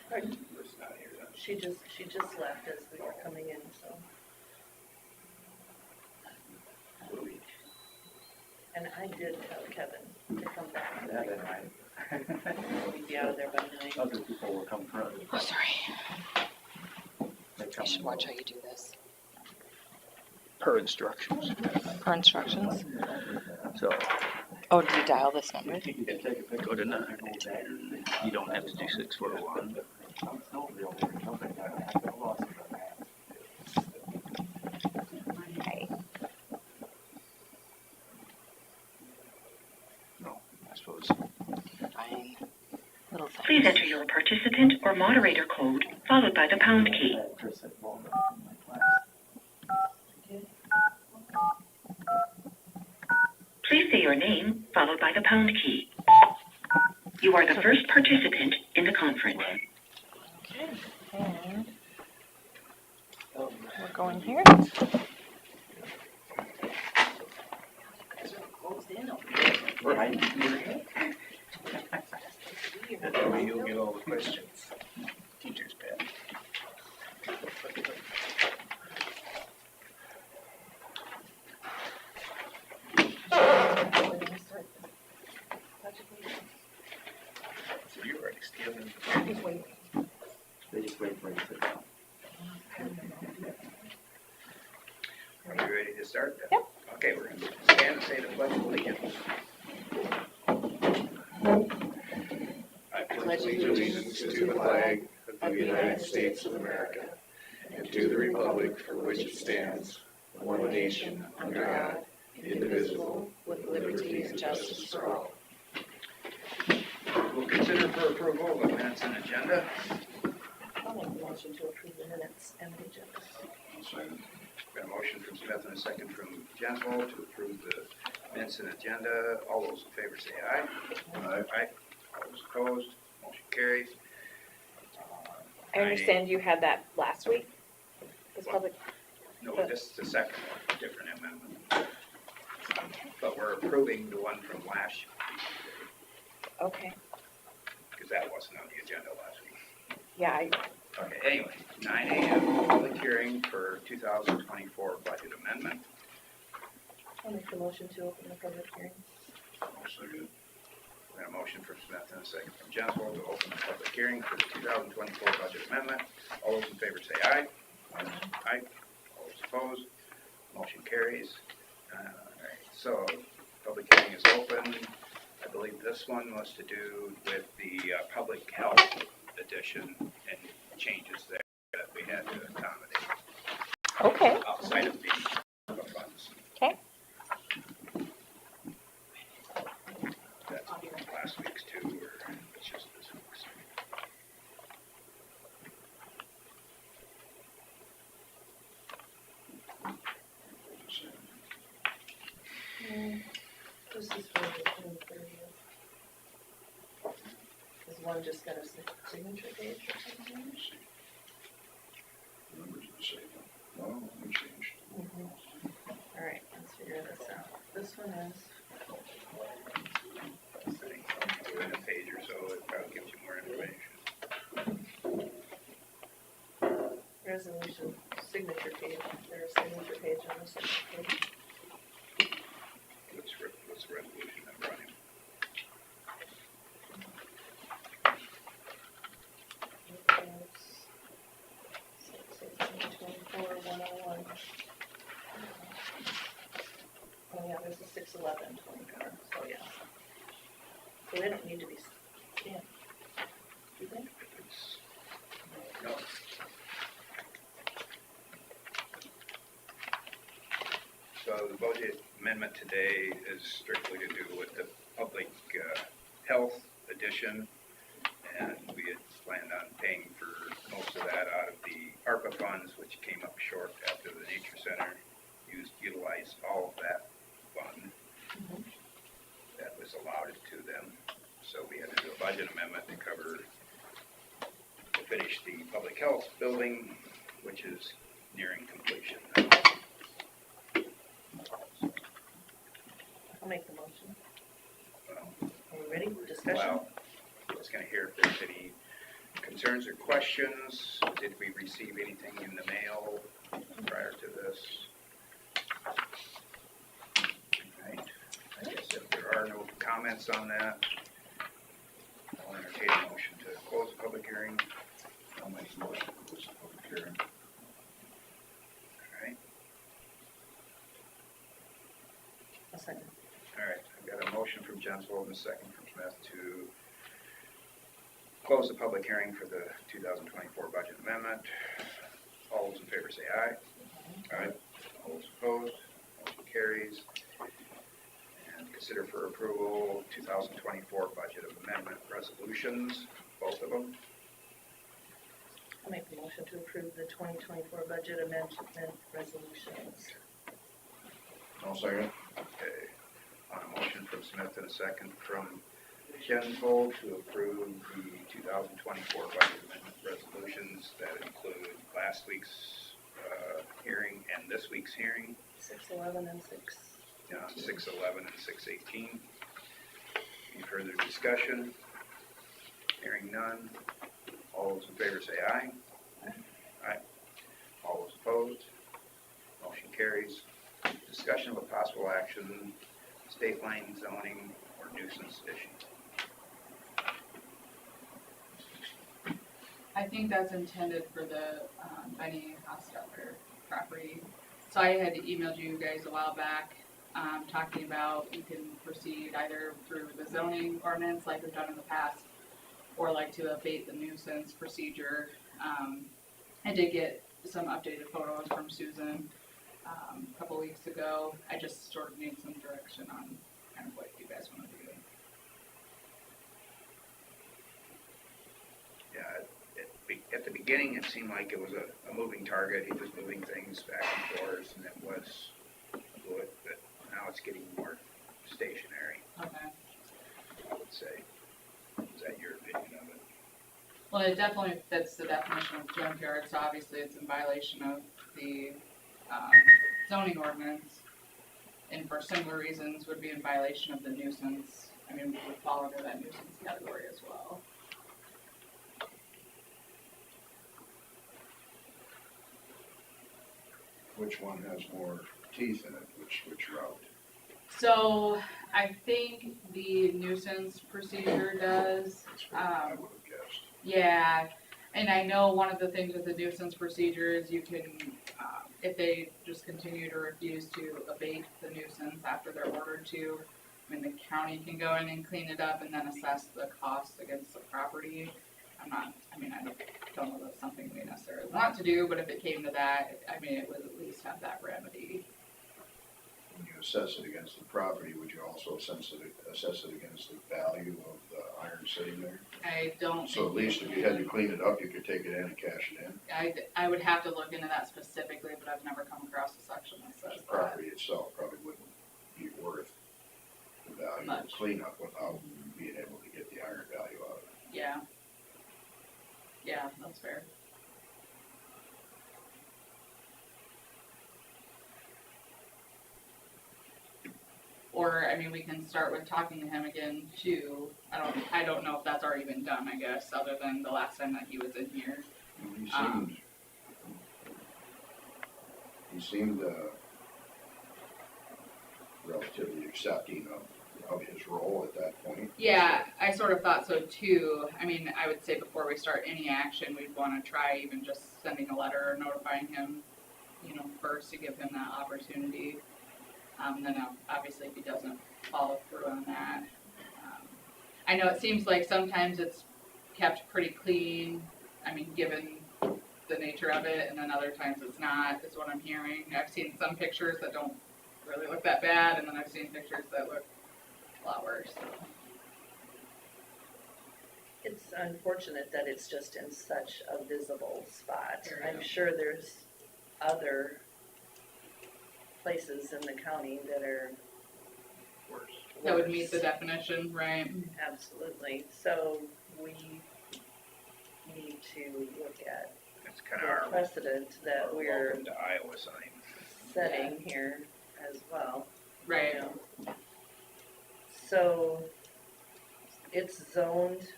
Pardon? It's not here then. She just left as we were coming in, so. And I did tell Kevin to come back. Yeah, they might. We'd be out of there by 9. Other people will come from. Oh, sorry. They I come should and watch go. how you do this. Per instructions. Per instructions. So Oh, did you dial this number? You can take a picture. go to 9. You don't have to do 641. Hi. No, I suppose. Fine. Little thing. Please enter your participant or moderator code, followed by the pound key. Please say your name, followed by the pound key. You are the first participant in the conference. Okay. And we're going here. Right. That way you'll get all the questions. Teacher's pet. So you're already stealing. They just wait for you to sit down. Are you ready to start? Yep. Okay, we're going to stand and say the pledge of allegiance. I pledge allegiance to the flag of the United States of America and to the republic for which it stands, one nation, under God, indivisible, with liberty and justice for all. We'll consider for approval the minutes and agenda. I'll make a motion to approve the minutes and the agenda. Got a motion from Smith and a second from Jensvold to approve the minutes and agenda. All those in favor say aye. Aye. All those opposed, motion carries. I understand you had that last week, this public, No, this is the second one, different amendment. But we're approving the one from last year, okay, because that wasn't on the agenda last week. yeah, Okay, anyway, 9 a.m. public hearing for 2024 budget amendment. I'll make the motion to open the public hearing. Got a motion from Smith and a second from Jensvold to open the public hearing for the 2024 budget amendment. All those in favor say aye. Aye. All those opposed, motion carries. All right, so public hearing is open. I believe this one was to do with the public health edition and changes there that we had to accommodate Okay. outside of the funds. Okay. That's last week's too, or it's just this week's? This is for the June 30th. Is one just got a signature page or something? All right, let's figure this out. This one is, Within a page or so, it probably gives you more information. resolution signature page. There's a signature page on the signature page. What's the resolution number on him? It's 6/18/24/101. Oh yeah, there's a 6/11/24, so yeah. So they don't need to be scanned, do they? No. So the budget amendment today is strictly to do with the public health edition, and we had planned on paying for most of that out of the ARPA funds, which came up short after the Nature Center utilized all of that fund that was allotted to them. So we had to do a budget amendment to finish the public health building, which is nearing completion. I'll make the motion. Well, Are we ready? Discussion? Well, I was gonna hear if there's any concerns or questions? Did we receive anything in the mail prior to this? Right. I guess if there are no comments on that, I'll entertain a motion to close the public hearing. I'll make a motion to close the public hearing. All right. A second. All right, I've got a motion from Jensel and a second from Smith to close the public hearing for the 2024 budget amendment. All those in favor say aye. Aye. All those opposed, motion carries. And consider for approval 2024 budget amendment resolutions, both of them. I'll make the motion to approve the 2024 budget amendment resolutions. I'll second. Okay, on a motion from Smith and a second from Jensel to approve the 2024 budget amendment resolutions that include last week's hearing and this week's hearing 611 and 6. on 6/11 and 6/18. Any further discussion? Hearing none. All those in favor say aye. Aye. All those opposed? Motion carries. Discussion with possible action, state line zoning or nuisance issue. I think that's intended for the Benny Hostetler property. So I had emailed you guys a while back, talking about you can proceed either through the zoning ordinance like we've done in the past, or like to abate the nuisance procedure. I did get some updated photos from Susan a couple weeks ago. I just sort of need some direction on kind of what you guys want to do. Yeah, at the beginning, it seemed like it was a moving target. He was moving things back and forth, and it was fluid, but now it's getting more stationary, Okay. I would say. Is that your opinion of it? Well, it definitely fits the definition of junkyard, so obviously it's in violation of the zoning ordinance. And for similar reasons would be in violation of the nuisance. I mean, we would fall under that nuisance category as well. Which one has more teeth in it, which route? So I think the nuisance procedure does. That's what I would have guessed. Yeah, and I know one of the things with the nuisance procedure is you can, if they just continue to refuse to abate the nuisance after they're ordered to, I mean, the county can go in and clean it up and then assess the cost against the property. I don't know that's something we necessarily want to do, but if it came to that, I mean, it would at least have that remedy. When you assess it against the property, would you also assess it against the value of the iron sitting there? I don't. So at least if you had to clean it up, you could take it in and cash it in? I would have to look into that specifically, but I've never come across a section that says The property itself probably wouldn't be worth the value of Much. cleanup without being able to get the iron value out of it. Yeah. Yeah, that's fair. Or, I mean, we can start with talking to him again too. I don't know if that's already been done, I guess, other than the last time that he was in here. He seemed relatively accepting of his role at that point. Yeah, I sort of thought so too. I mean, I would say before we start any action, we'd want to try even just sending a letter or notifying him, first to give him that opportunity. Then obviously if he doesn't follow through on that. I know it seems like sometimes it's kept pretty clean, I mean, given the nature of it, and then other times it's not, is what I'm hearing. I've seen some pictures that don't really look that bad, and then I've seen pictures that look a lot worse. It's unfortunate that it's just in such a visible spot. There you I'm go. sure there's other places in the county that are Worse. That would meet worse. the definition, right? Absolutely. So we need to look at It's kind the of our precedent that we're welcome to Iowa sign. setting here as well. Right. you know. So it's zoned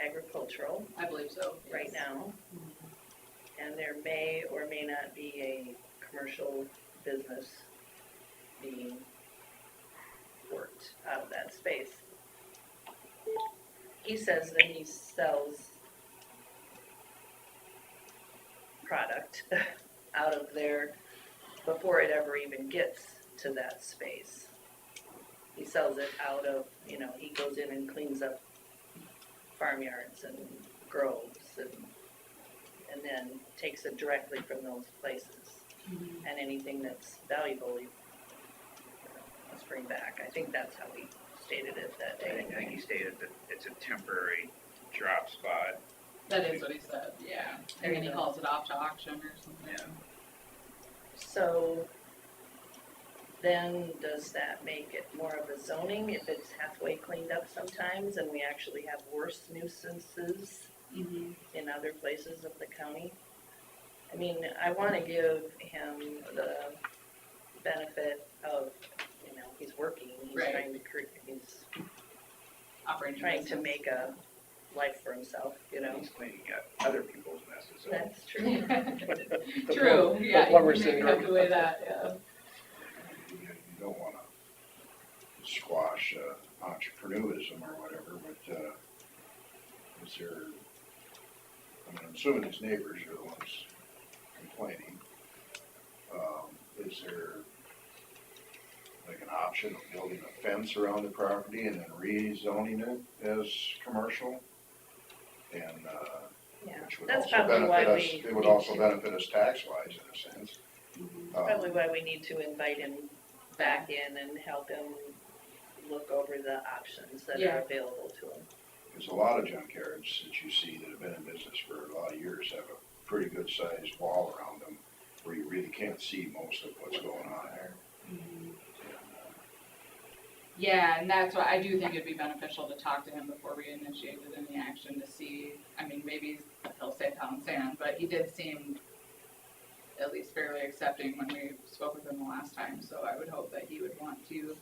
agricultural I believe so. right yes. now. And there may or may not be a commercial business being worked out of that space. He says that he sells product out of there before it ever even gets to that space. He sells it out of, you know, he goes in and cleans up farmyards and groves and then takes it directly from those places. Mhm. And anything that's valuable, he must bring back. I think that's how he stated it that I day. think he stated that it's a temporary drop spot. That is what he said, yeah. There And then you he go. calls it off to auction or something. Yeah. So then does that make it more of a zoning if it's halfway cleaned up sometimes and we actually have worse nuisances Mm-hmm. in other places of the county? I mean, I wanna give him the benefit of, you know, he's working, he's Right. trying to he's Operating trying to business. make a life for himself, you know? He's cleaning up other people's messes up. That's true. True, yeah, plumber you maybe syndrome. have to weigh that, yeah. You don't wanna squash entrepreneurism or whatever, but, is there, I mean, I'm assuming his neighbors are the ones complaining. Is there like an option of building a fence around the property and then rezoning it as commercial? And, Yeah, which would that's also probably why benefit us, we it would need also to- benefit us tax-wise in a sense. Probably why we need to invite him back in and help him look over the options that Yeah. are available to him. Because a lot of junkyards that you see that have been in business for a lot of years have a pretty good sized wall around them where you really can't see most of what's going on there. Mhm. Yeah, and that's why I do think it'd be beneficial to talk to him before we initiated any action to see, I mean, maybe he'll say pound sand, but he did seem at least fairly accepting when we spoke with him the last time, so I would hope that he would want to,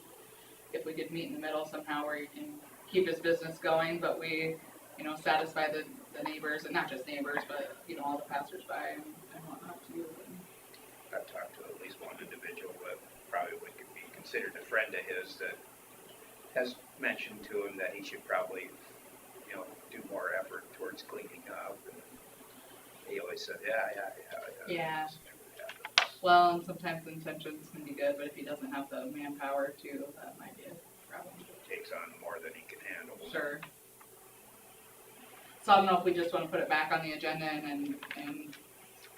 if we could meet in the middle somehow where he can keep his business going, but we, you know, satisfy the neighbors, and not just neighbors, but, you know, all the passersby and whatnot too. I've talked to at least one individual that probably would be considered a friend of his that has mentioned to him that he should probably, you know, do more effort towards cleaning up. And he always said, yeah. Yeah. Well, and sometimes the intentions can be good, but if he doesn't have the manpower too, that might be a problem. Takes on more than he can handle. Sure. So I don't know if we just wanna put it back on the agenda and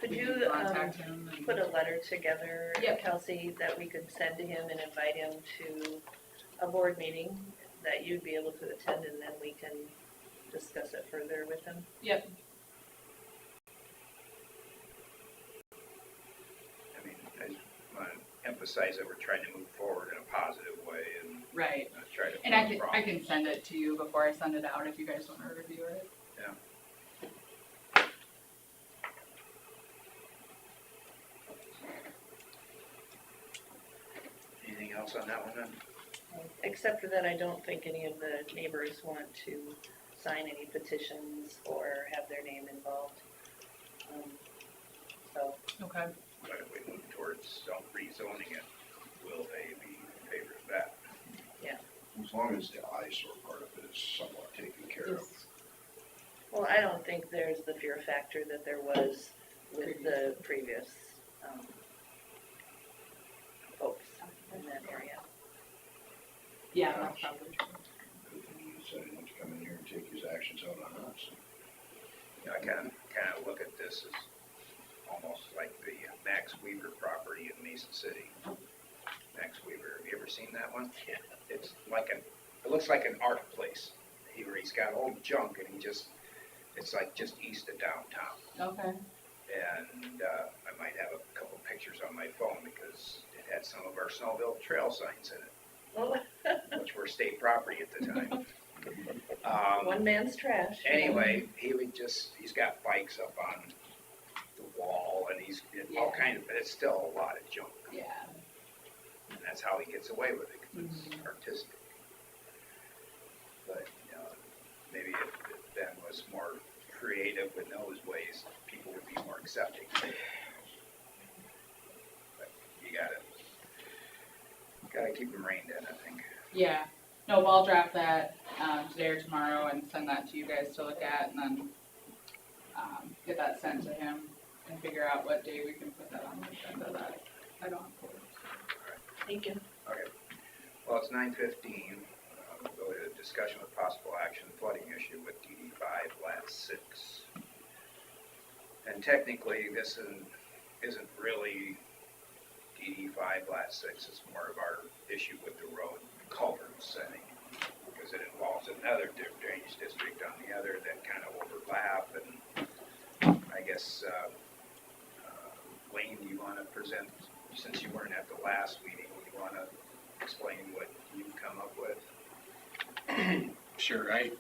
Could we you, can contact him and. put a letter together, Yep. Kelsey, that we could send to him and invite him to a board meeting that you'd be able to attend, and then we can discuss it further with him? Yep, I mean, I just want to emphasize that we're trying to move forward in a positive way and right. not try to And I cause can problems. send it to you before I send it out if you guys wanna review it. Anything else on that one then? Except for that, I don't think any of the neighbors want to sign any petitions or have their name involved. So, Okay. But if we move towards rezoning it, will they be in favor of that? As long as the eyesore part of it is somewhat taken care of. well, I don't think there's the fear factor that there was with the previous, folks in that area. Yeah, that's probably true. Good thing he decided not to come in here and take his actions out on us. You know, I kind of look at this as almost like the Max Weaver property in Mason City. Max Weaver, have you ever seen that one? Yeah. It's like it looks like an art place. He's got old junk and it's like just east of downtown. Okay. And I might have a couple pictures on my phone because it had some of our Snowville trail signs in it, Well, which were state property at the time. one man's trash. Anyway, he's got bikes up on the wall and he's all Yeah. kind of, but it's still a lot of junk. Yeah. And that's how he gets away with it, because it's artistic. But, you know, maybe if Ben was in those ways, people would be more accepting. But you gotta keep them reined in, I think. Yeah, no, well, I'll draft that, today or tomorrow and send that to you guys to look at and then, get that sent to him and figure out what day we can put that on the agenda that I don't have. Thank you. Okay. Well, it's 9:15. We'll go to discussion with possible action flooding issue with DD 5, Lat 6. And technically, this isn't really DD 5, Lat 6. It's more of our issue with the road culvert setting, because it involves another drainage district on the other that kind of overlap. And I guess, Wayne, do you want to present, since you weren't at the last meeting, you want to explain what you've come up with? Sure, I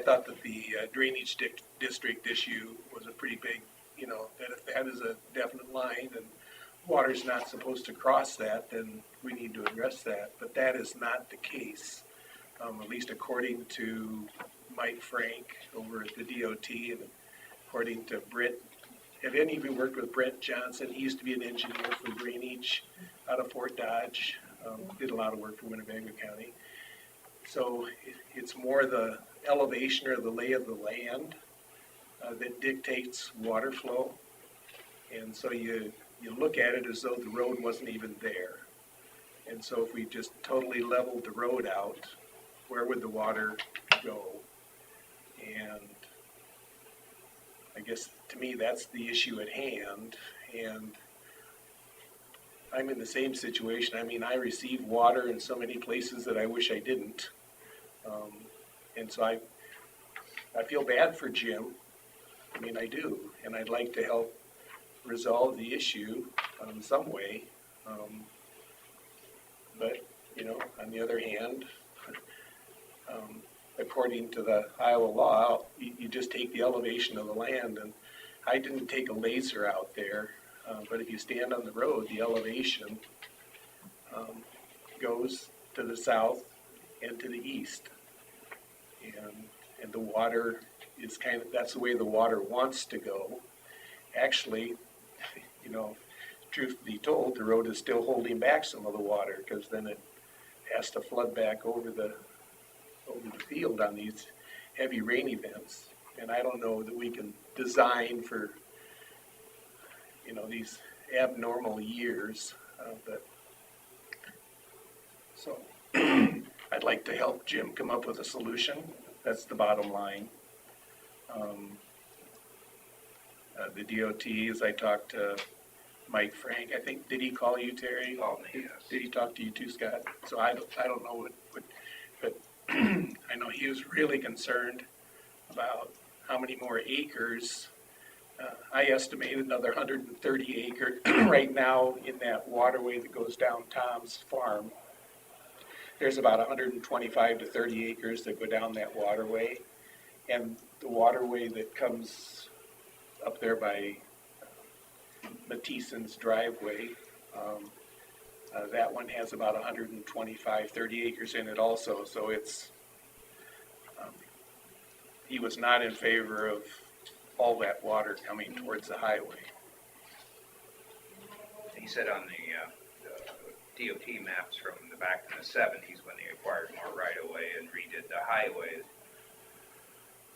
thought that the drainage district issue was a pretty big, that if that is a definite line and water's not supposed to cross that, then we need to address that. But that is not the case, at least according to Mike Frank over at the DOT and according to Britt. Have any of you worked with Brent Johnson? He used to be an engineer for drainage out of Fort Dodge. Did a lot of work for Winnebago County. So it's more the elevation or the lay of the land that dictates water flow. And so you look at it as though the road wasn't even there. And so if we just totally leveled the road out, where would the water go? And I guess to me that's the issue at hand. And I'm in the same situation. I mean, I receive water in so many places that I wish I didn't. And so I feel bad for Jim. I mean, I do. And I'd like to help resolve the issue in some way. But, on the other hand, according to the Iowa law, you just take the elevation of the land. And I didn't take a laser out there. But if you stand on the road, the elevation goes to the south and to the east. And the water is that's the way the water wants to go. Actually, truth be told, the road is still holding back some of the water because then it has to flood back over the field on these heavy rain events. And I don't know that we can design for these abnormal years, but so I'd like to help Jim come up with a solution. That's the bottom line. The DOT, as I talked to Mike Frank, I think, did he call you, Terry? Called me, yes. Did he talk to you too, Scott? So I don't know what but I know he was really concerned about how many more acres. I estimate another 130 acres right now in that waterway that goes down Tom's farm. There's about 125 to 30 acres that go down that waterway. And the waterway that comes up there by Matison's driveway, that one has about 125, 30 acres in it also. So it's, he was not in favor of all that water coming towards the highway. He said on the DOT maps from the back in the 70s when they acquired more right-of-way and redid the highway,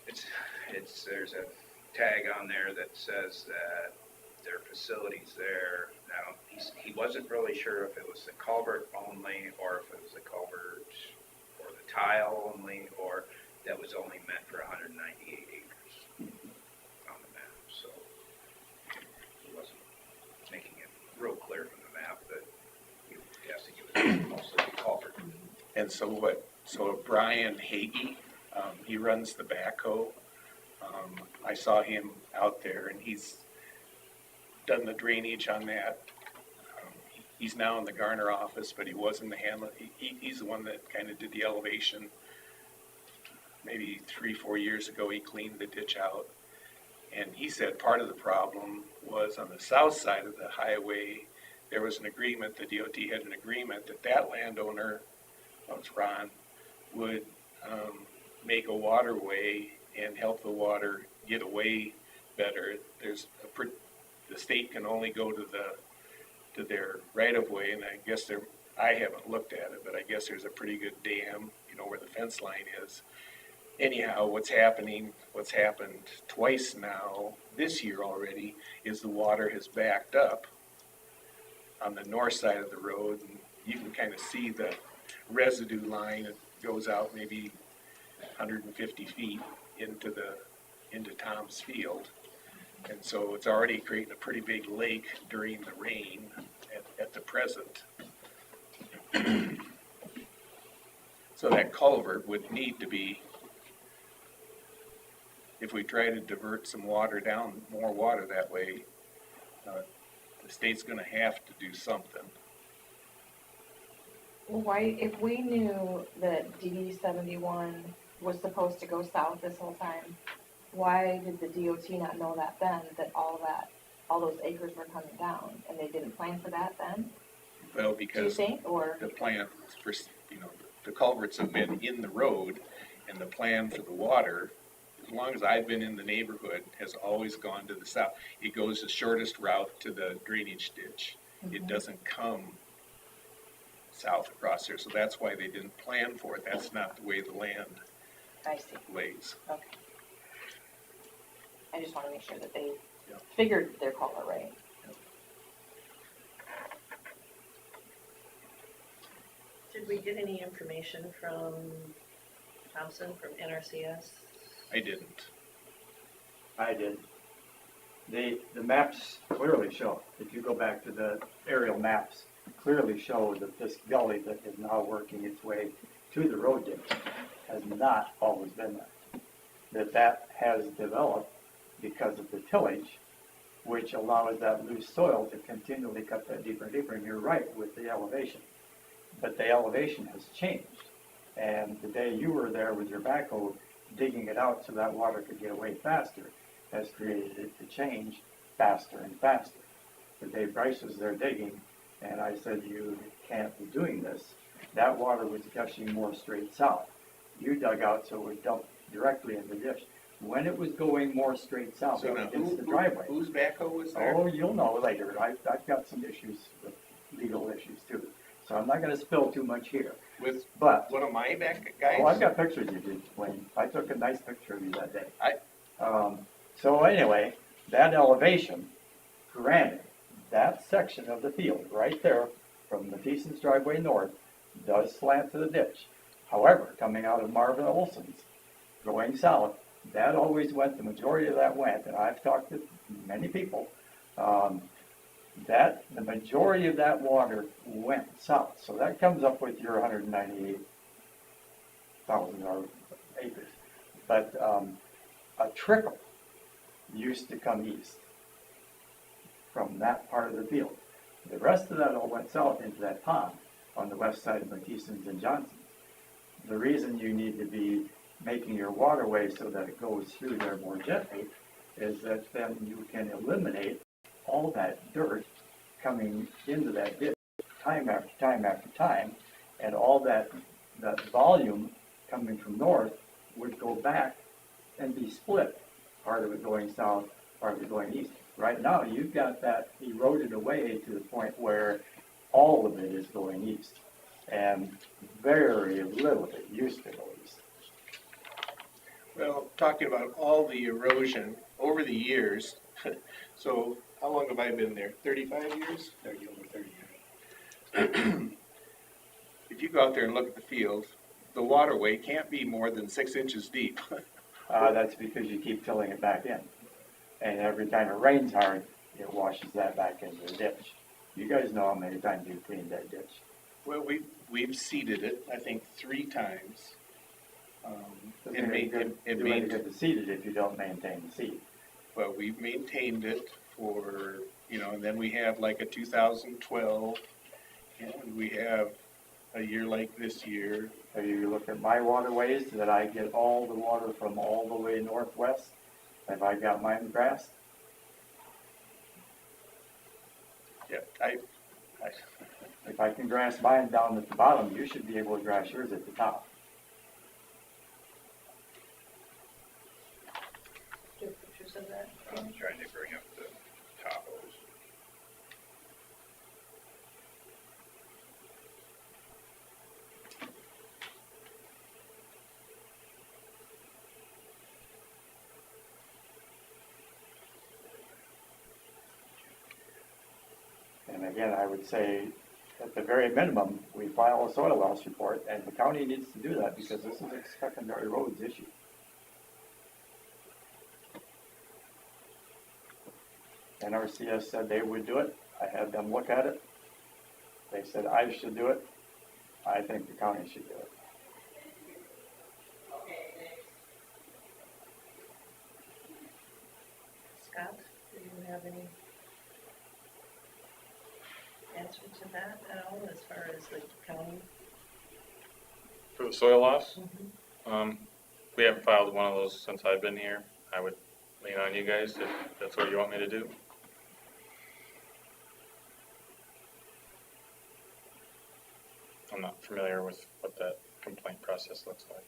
there's a tag on there that says that there are facilities there. Now, he wasn't really sure if it was the culvert only or if it was the culvert or the tile only, or that was only meant for 198 acres on the map. So he wasn't making it real clear from the map, but he was guessing it was mostly the culvert. And so Brian Hagee, he runs the backhoe. I saw him out there and he's done the drainage on that. He's now in the Garner office, but he was in the handler. He's the one that kind of did the elevation. Maybe 3-4 years ago, he cleaned the ditch out. And he said part of the problem was on the south side of the highway, there was an agreement, the DOT had an agreement that landowner, that was Ron, would make a waterway and help the water get away better. The state can only go to their right of way, and I guess I haven't looked at it, but I guess there's a pretty good dam, where the fence line is. Anyhow, what's happened twice now, this year already, is the water has backed up on the north side of the road, and you can kind of see the residue line. It goes out maybe 150 feet into Tom's field. And so it's already creating a pretty big lake during the rain at the present. So that culvert would need to be, if we try to divert some water down, more water that way, the state's gonna have to do something. Well, why, if we knew that DD 71 was supposed to go south this whole time, why did the DOT not know that then, that all those acres were coming down, and they didn't plan for that then? Well, Do you because think, or? the plan for, the culverts have been in the road, and the plan for the water, as long as I've been in the neighborhood, has always gone to the south. It goes the shortest route to the drainage ditch. It doesn't come south across there, so that's why they didn't plan for it. That's not the way the land I see, lays. okay. I just wanna make sure that they Yeah. figured their color right. Did we get any information from Thompson, from NRCS? I didn't. I did. The maps clearly show, if you go back to the aerial maps, clearly show that this gully that is now working its way to the road ditch has not always been there. That has developed because of the tillage, which allows that loose soil to continually cut that deeper and deeper, and you're right with the elevation. But the elevation has changed, and the day you were there with your backhoe digging it out so that water could get away faster has created it to change faster and faster. The day Bryce was there digging, and I said, you can't be doing this, that water was gushing more straight south. You dug out so it would dump directly in the ditch. When it was going more straight south So now, against the driveway. whose backhoe was there? Oh, you'll know later. I've got some issues with legal issues too. So I'm not gonna spill too much here. With But, one of my guys? oh, I've got pictures you did, Wayne. I took a nice picture of you that day. I- So anyway, that elevation, granted, that section of the field right there from the Thiesen's driveway north does slant to the ditch. However, coming out of Marvin Olson's, going south, that always went, the majority of that went, and I've talked to many people, the majority of that water went south. So that comes up with your 198,000 acres. But a trickle used to come east from that part of the field. The rest of that all went south into that pond on the west side of Matheson's and Johnson's. The reason you need to be making your waterway so that it goes through there more gently is that then you can eliminate all that dirt coming into that ditch time after time after time, and all that volume coming from north would go back and be split, part of it going south, part of it going east. Right now, you've got that eroded away to the point where all of it is going east, and very little of it used to go east. Well, talking about all the erosion over the years, so how long have I been there? 35 years? 30, over 30 years. If you go out there and look at the field, the waterway can't be more than 6 inches deep. That's because you keep filling it back in. And every time it rains hard, it washes that back into the ditch. You guys know how many times you've cleaned that ditch. Well, we've seeded it, I think, 3 times. Doesn't do any good to seed it if you don't maintain the seed. But we've maintained it for, and then we have like a 2012, and we have a year like this year. So you look at my waterways that I get all the water from all the way northwest. Have I got mine grassed? Yeah, If I can grass mine down at the bottom, you should be able to grass yours at the top. And again, I would say, at the very minimum, we file a soil loss report, and the county needs to do that because this is a secondary roads issue. NRCS said they would do it. I had them look at it. They said I should do it. I think the county should do it. Scott, do you have any answer to that at all, as far as the county? For the soil loss, Mhm. we haven't filed one of those since I've been here. I would lean on you guys if that's what you want me to do. I'm not familiar with what that complaint process looks like.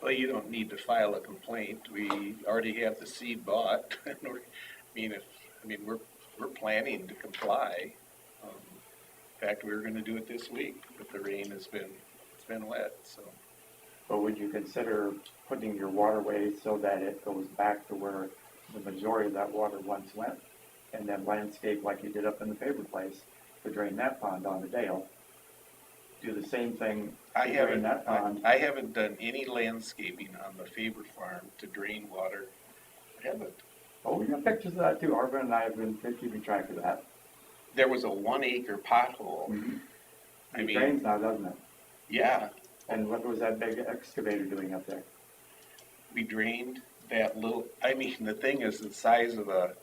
Well, you don't need to file a complaint. We already have the seed bought. We're planning to comply. In fact, we were gonna do it this week, but the rain it's been wet, so. But would you consider putting your waterway so that it goes back to where the majority of that water once went? And then landscape like you did up in the paper place to drain that pond on the Dale? Do the same thing I to drain haven't, that pond? I haven't done any landscaping on the Faber farm to drain water. I haven't. Oh, we got pictures of that too. Arvin and I have been keeping track of that. There was a 1 acre pothole. I It mean, drains now, doesn't it? yeah, And what was that big excavator doing up there? we drained that little, the thing is the size of a,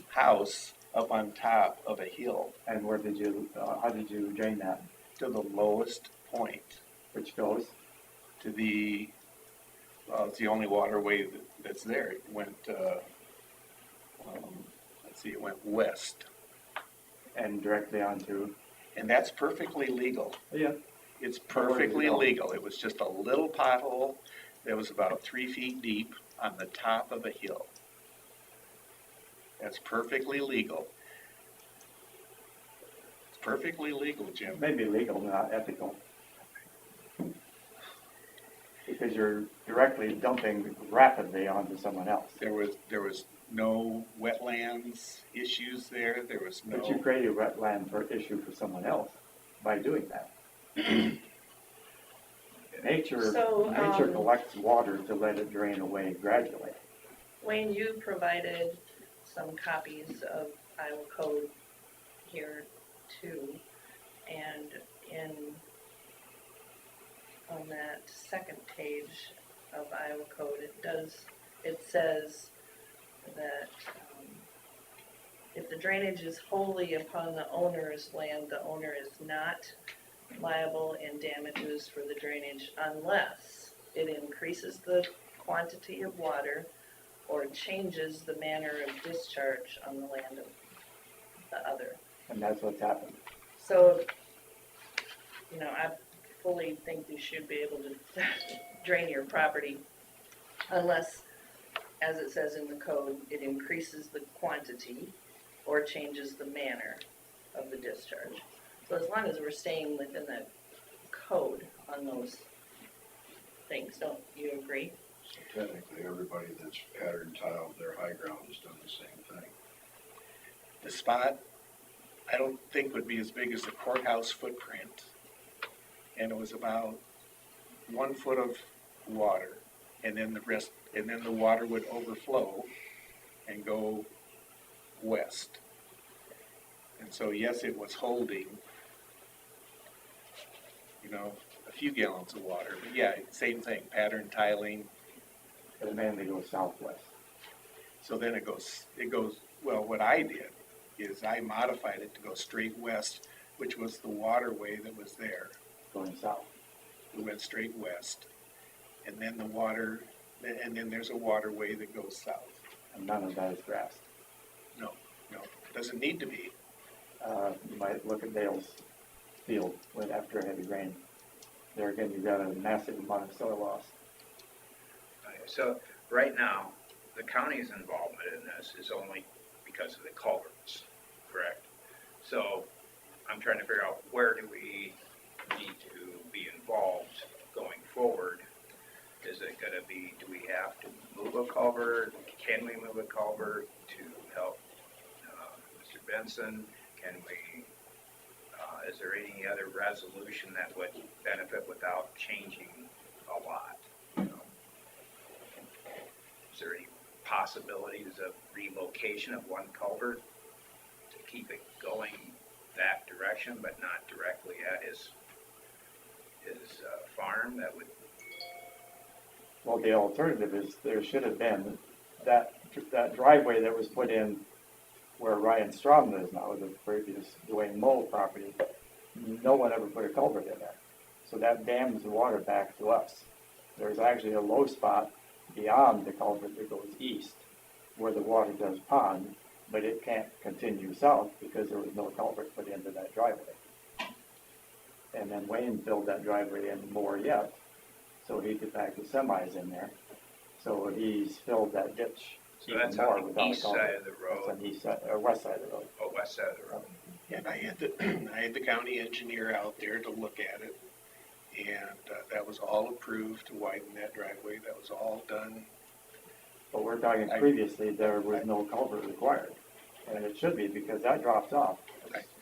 house up on top of a hill And where did you, how did you drain that? to the lowest point, Which goes? to the, well, it's the only waterway that's there. It went, it went west, And directly onto? and that's perfectly legal. Yeah. It's Where did it perfectly go? legal. It was just a little pothole that was about 3 feet deep on the top of a hill. That's perfectly legal. It's perfectly legal, Jim. Maybe legal, not ethical. Because you're directly dumping rapidly onto someone else. There was no wetlands issues there. There was But you no, create a wetland issue for someone else by doing that. Nature So, collects water to let it drain away gradually. Wayne, you provided some copies of Iowa code here too, and on that second page of Iowa code, it says that, if the drainage is wholly upon the owner's land, the owner is not liable in damages for the drainage unless it increases the quantity of water or changes the manner of discharge on the land of the other. And that's what's happened. So, I fully think you should be able to drain your property unless, as it says in the code, it increases the quantity or changes the manner of the discharge. So as long as we're staying within the code on those things, don't you agree? So technically, everybody that's pattern tiled their high ground has done the same thing. the spot, I don't think would be as big as the courthouse footprint. And it was about 1 foot of water, and then the water would overflow and go west. And so, yes, it was holding, a few gallons of water, but yeah, same thing, pattern tiling. But it mainly goes southwest. So then it goes, well, what I did is I modified it to go straight west, which was the waterway that was there. Going south. We went straight west. And then and then there's a waterway that goes south. And none of that is grass. No, doesn't need to be. You might look at Dale's field after a heavy rain. There again, you've got a massive amount of soil loss. So right now, the county's involvement in this is only because of the culverts, correct? So I'm trying to figure out where do we need to be involved going forward is it gonna be, do we have to move a culvert? Can we move a culvert to help Mr. Benson? Can we, is there any other resolution that would benefit without changing a lot? You know? Is there any possibilities of relocation of one culvert to keep it going that direction, but not directly at his farm? That would, Well, the alternative is there should have been that driveway that was put in where Ryan Strom lives now, the previous Dwayne Moll property. No one ever put a culvert in there. So that dams the water back to us. There's actually a low spot beyond the culvert that goes east where the water does pond, but it can't continue south because there was no culvert put into that driveway. And then Wayne filled that driveway in more yet, so he could pack the semis in there. So he's filled that ditch so even that's more on the without a east culvert. side of the That's road, on the east side, or west side of the road. or west side of the road. And I had the county engineer out there to look at it, and that was all approved to widen that driveway. That was all done. But we're talking previously, there was no culvert required. And it should be because that drops off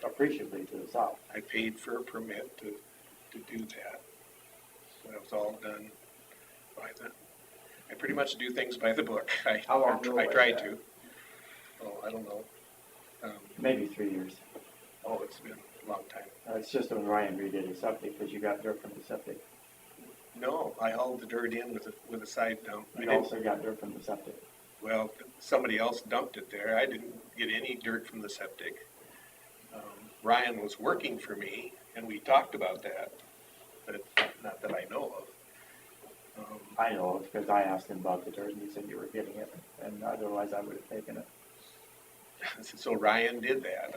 appreciably to the south. I paid for a permit to do that. So that was all done by the, I pretty much do things by the book. How long ago I was try that? to. Oh, I don't know. Maybe 3 years. Oh, it's been a long time. It's just when Ryan redid his septic because you got dirt from the septic. No, I hauled the dirt in with a side dump. I You didn't, also got dirt from the septic. well, somebody else dumped it there. I didn't get any dirt from the septic. Ryan was working for me, and we talked about that, but not that I know of. I know because I asked him about the dirt and he said you were getting it. And otherwise I would have taken it. So Ryan did that.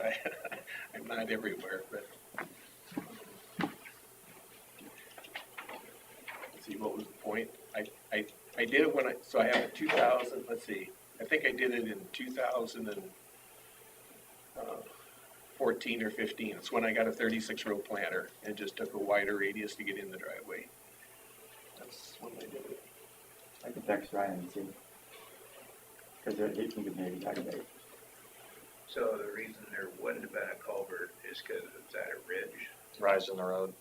I'm not everywhere, but. Let's see, what was the point? I did it when so I have a 2000, let's see, I think I did it in 2014 or 15. It's when I got a 36-row planter and just took a wider radius to get in the driveway. That's when I did it. I can text Ryan and see. Because he can give me exact date. So the reason there wouldn't have been a culvert is because it's at a ridge. Rise in the road.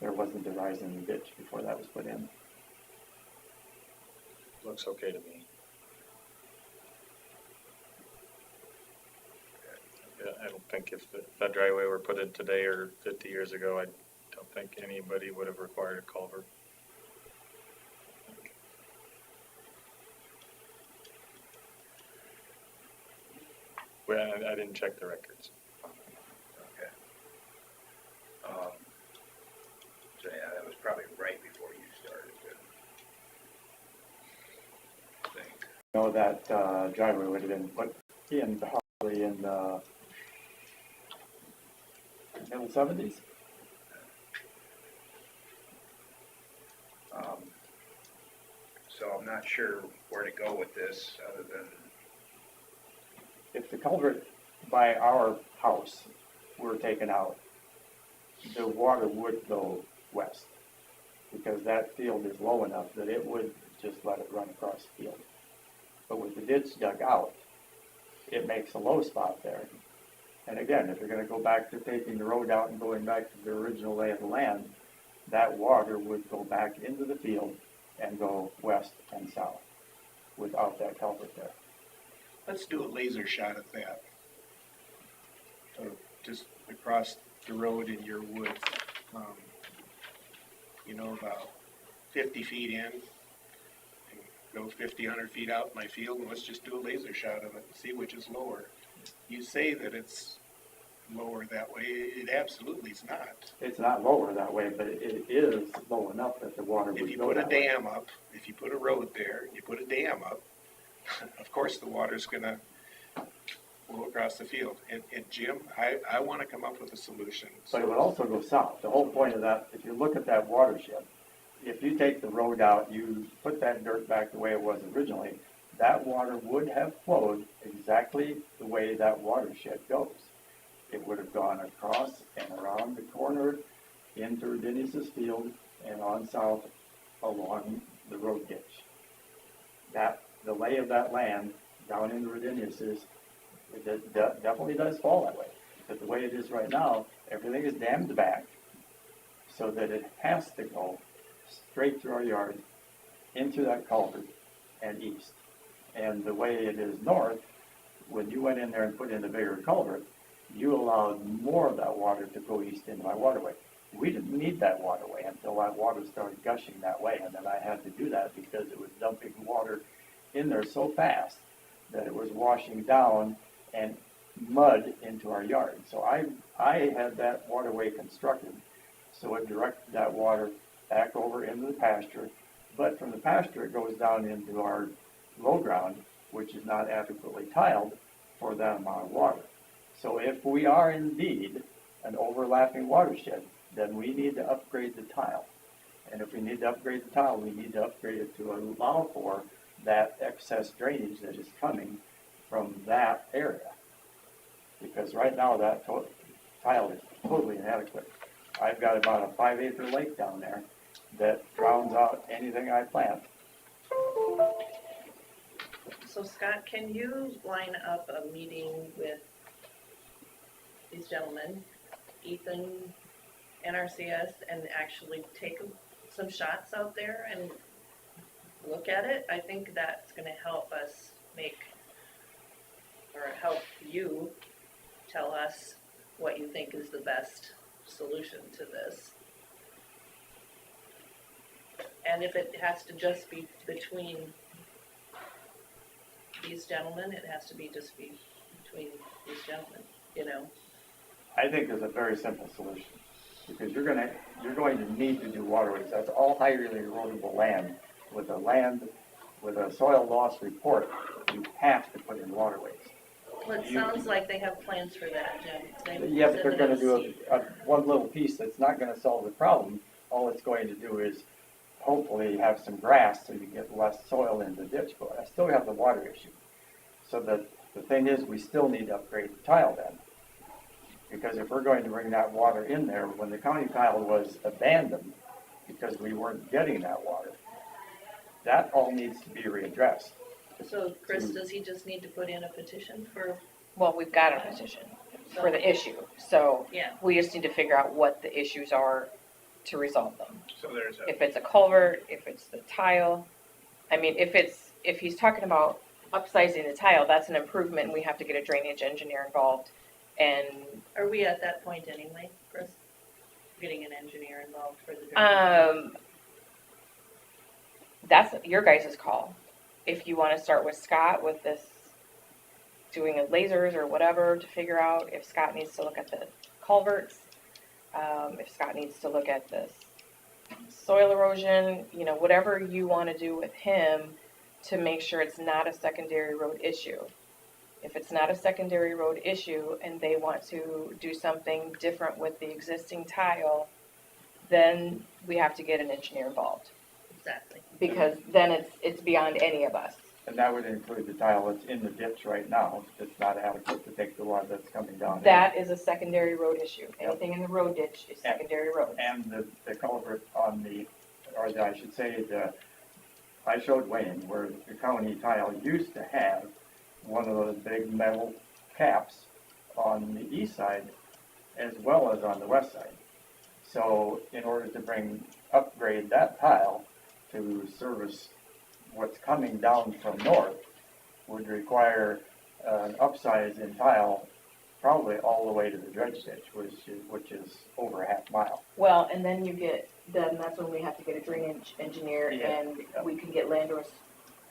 There wasn't a rise in the ditch before that was put in. Looks okay to me. Yeah, I don't think if that driveway were put in today or 50 years ago, I don't think anybody would have required a culvert. Well, I didn't check the records. Okay. So yeah, that was probably right before you started, I think. You know, that driveway would have been put in probably in the middle 70s. So I'm not sure where to go with this other than, If the culvert by our house were taken out, the water would go west because that field is low enough that it would just let it run across the field. But with the ditch dug out, it makes a low spot there. And again, if you're going to go back to taking the road out and going back to the original lay of the land, that water would go back into the field and go west and south without that culvert there. Let's do a laser shot at that. So just across the road in your woods, about 50 feet in, and go 50, 100 feet out in my field, and let's just do a laser shot of it and see which is lower. You say that it's lower that way. It absolutely is not. It's not lower that way, but it is low enough that the water would go If you put a that way. dam up, if you put a road there, you put a dam up, of course the water's gonna flow across the field. And Jim, I wanna come up with a solution. But it would also go south. The whole point of that, if you look at that watershed, if you take the road out, you put that dirt back the way it was originally, that water would have flowed exactly the way that watershed goes. It would have gone across and around the corner into Dennis's field and on south along the road ditch. That, the lay of that land down in Redinius's, it definitely does fall that way. But the way it is right now, everything is dammed back so that it has to go straight through our yard, into that culvert and east. And the way it is north, when you went in there and put in the bigger culvert, you allowed more of that water to go east into my waterway. We didn't need that waterway until that water started gushing that way, and then I had to do that because it was dumping water in there so fast that it was washing down and mud into our yard. So I had that waterway constructed, so it directed that water back over into the pasture, but from the pasture it goes down into our low ground, which is not adequately tiled for that amount of water. So if we are indeed an overlapping watershed, then we need to upgrade the tile. And if we need to upgrade the tile, we need to upgrade it to allow for that excess drainage that is coming from that area. Because right now that tile is totally inadequate. I've got about a 5-acre lake down there that drowns out anything I plant. So Scott, can you line up a meeting with these gentlemen, Ethan, NRCS, and actually take some shots out there and look at it? I think that's gonna help us help you tell us what you think is the best solution to this. And if it has to just be between these gentlemen, it has to be just between these gentlemen, you know? I think there's a very simple solution, because you're going to need to do waterways. That's all highly erodible land. With a soil loss report, you have to put in waterways. Well, it sounds like they have plans for that, Jim. Yeah, but they're gonna do one little piece that's not gonna solve the problem. All it's going to do is hopefully have some grass so you get less soil in the ditch, but I still have the water issue. So the thing is, we still need to upgrade the tile then. Because if we're going to bring that water in there, when the county tile was abandoned because we weren't getting that water, that all needs to be readdressed. So Chris, does he just need to put in a petition for, Well, we've got a petition for the issue, so yeah, we just need to figure out what the issues are to resolve them. So there's a, If it's a culvert, if it's the tile, I mean, if he's talking about upsizing the tile, that's an improvement, and we have to get a drainage engineer involved. And, are we at that point anyway, Chris? Getting an engineer involved for the drainage? that's your guys' call. If you wanna start with Scott with this, doing a lasers or whatever to figure out if Scott needs to look at the culverts, if Scott needs to look at this soil erosion, you know, whatever you wanna do with him to make sure it's not a secondary road issue. If it's not a secondary road issue and they want to do something different with the existing tile, then we have to get an engineer involved. Exactly. Because then it's beyond any of us. And that would include the tile that's in the ditch right now. It's not adequate to take the water that's coming down. That is a secondary road issue. Anything in the road ditch is secondary roads. And the culvert on I should say, I showed Wayne where the county tile used to have one of those big metal caps on the east side as well as on the west side. So in order to upgrade that tile to service what's coming down from north would require an upsize in tile probably all the way to the dredge ditch, which is over a half mile. Well, and then that's when we have to get a drainage engineer and we can get landowners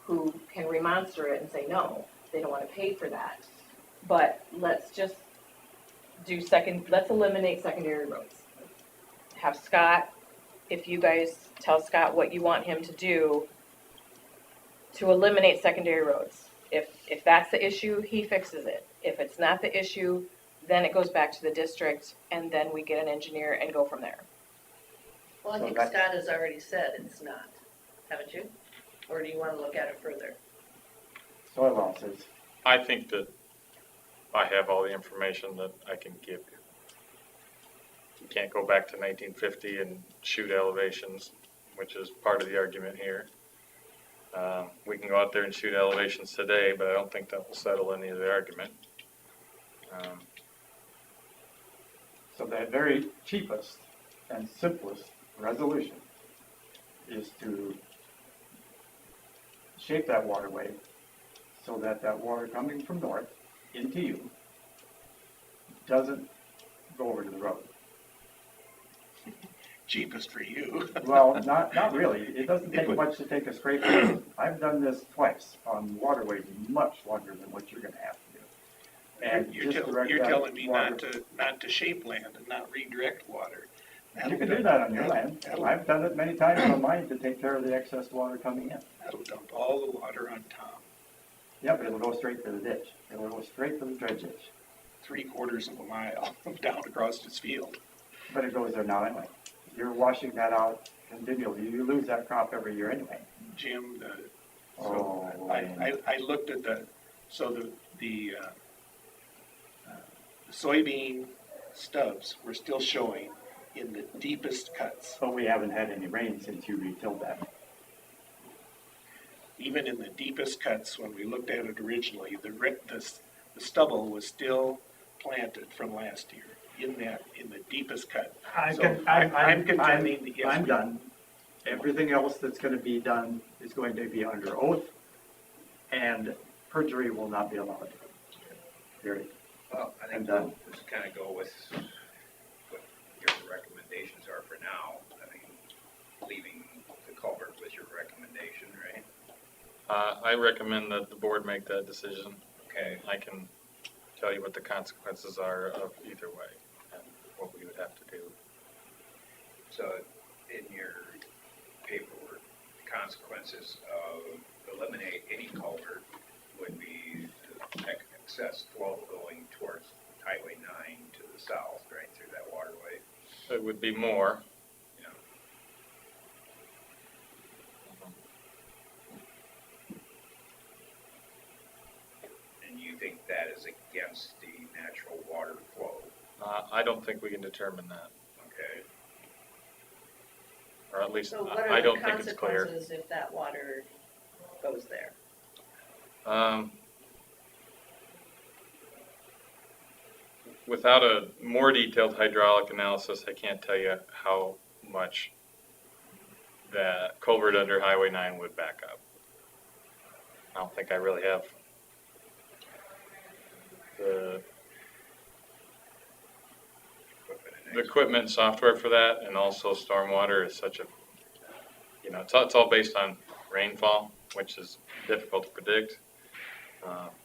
who can remonster it and say, no, they don't wanna pay for that. But let's just let's eliminate secondary roads. Have Scott, if you guys tell Scott what you want him to do to eliminate secondary roads. If that's the issue, he fixes it. If it's not the issue, then it goes back to the district and then we get an engineer and go from there. Well, I So think that's- Scott has already said it's not, haven't you? Or do you wanna look at it further? Soil losses. I think that I have all the information that I can give you. you can't go back to 1950 and shoot elevations, which is part of the argument here. We can go out there and shoot elevations today, but I don't think that will settle any of the argument. So the very cheapest and simplest resolution is to shape that waterway so that that water coming from north into you doesn't go over to the road. Cheapest for you. Well, not really. It doesn't take much to take a scrape. I've done this twice on waterways much longer than what you're gonna have to do. And You're just direct that telling me water- not to shape land and not redirect water. You can do that on your land. I've done it many times on mine to take care of the excess water coming in. That'll dump all the water on top, Yeah, but it'll go straight to the ditch. It'll go straight to the dredge ditch. 3/4 of a mile down across this field. But it goes there now anyway. You're washing that out continually. You lose that crop every year anyway. Jim, Oh, I looked at the soybean stubs were still showing in the deepest cuts. But we haven't had any rain since you refilled that. Even in the deepest cuts, when we looked at it originally, the stubble was still planted from last year in the deepest cut. I'm contending that yes, I'm done. Everything else that's gonna be done is going to be under oath, and perjury will not be allowed. Period. Well, I think And we'll done. just kind of go with what your recommendations are for now. I mean, leaving the culvert was your recommendation, right? I recommend that the board make that decision. Okay. I can tell you what the consequences are of either way and what we would have to do. So in your paperwork, the consequences of eliminate any culvert would be the excess flow going towards Highway 9 to the south, right through that waterway. It would be more. You know, and you think that is against the natural water flow, I don't think we can determine that, okay? or at least So what I are the don't think it's clear. consequences if that water goes there? Without a more detailed hydraulic analysis, I can't tell you how much the culvert under Highway 9 would back up. I don't think I really have the equipment and software for that, and also stormwater is such a, it's all based on rainfall, which is difficult to predict.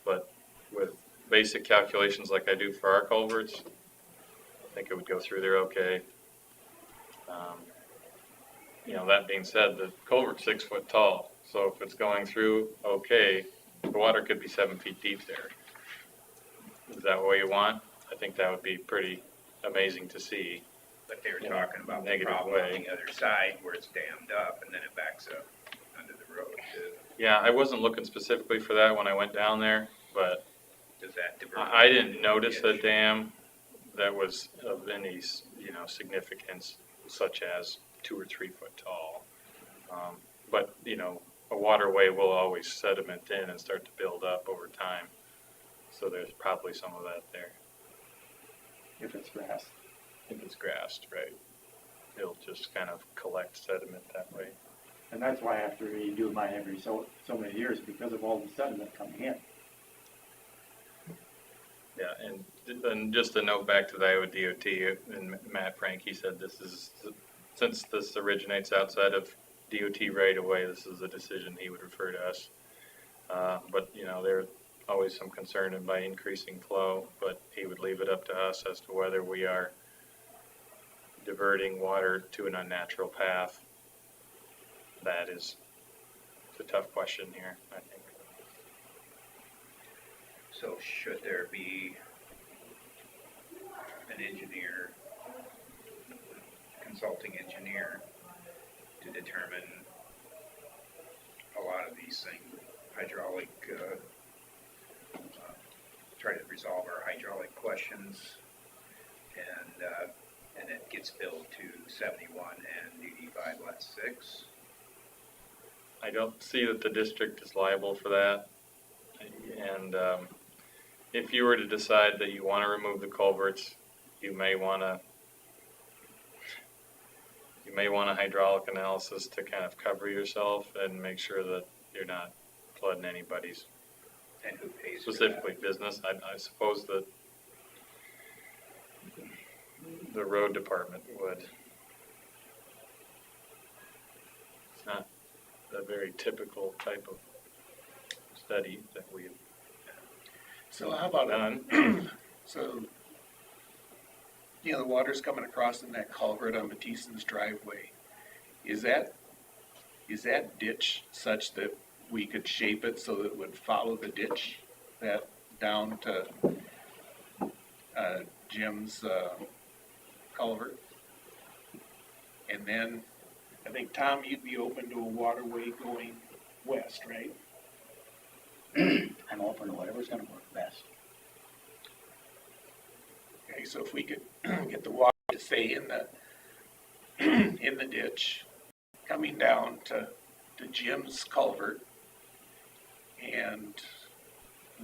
But with basic calculations like I do for our culverts, I think it would go through there okay. That being said, the culvert's 6 foot tall, so if it's going through okay, the water could be 7 feet deep there. Is that what you want? I think that would be pretty amazing to see. But they were talking about the Negative problem on way. the other side where it's dammed up and then it backs up under the road. Yeah, I wasn't looking specifically for that when I went down there, but Does that divert? I didn't notice a dam that was of any, significance, such as 2 or 3 foot tall. But, a waterway will always sediment in and start to build up over time. So there's probably some of that there. If it's grass. If it's grassed, right? It'll just kind of collect sediment that way. And that's why I have to redo mine every so many years, because of all the sediment coming in. Yeah, and just a note back to the Iowa DOT, and Matt Frank, said since this originates outside of DOT right away, this is a decision he would refer to us. But, there's always some concern by increasing flow, but he would leave it up to us as to whether we are diverting water to an unnatural path. That is the tough question here, I think. So should there be an engineer, consulting engineer, to determine a lot of these things, hydraulic, try to resolve our hydraulic questions, and and it gets billed to 71 and DD5 lot 6. I don't see that the district is liable for that. And if you were to decide that you want to remove the culverts, you may want a hydraulic analysis to kind of cover yourself and make sure that you're not flooding anybody's, And who pays for that? specifically business. I suppose that the road department would. It's not a very typical type of study that we've So how about, done. so, you know, the water's coming across in that culvert on Matison's driveway. Is that ditch such that we could shape it so that it would follow the ditch that down to, Jim's, culvert? And then, I think, Tom, you'd be open to a waterway going west, right? I'm open to whatever's gonna work best. Okay, so if we could get the water to stay in the ditch, coming down to Jim's culvert, and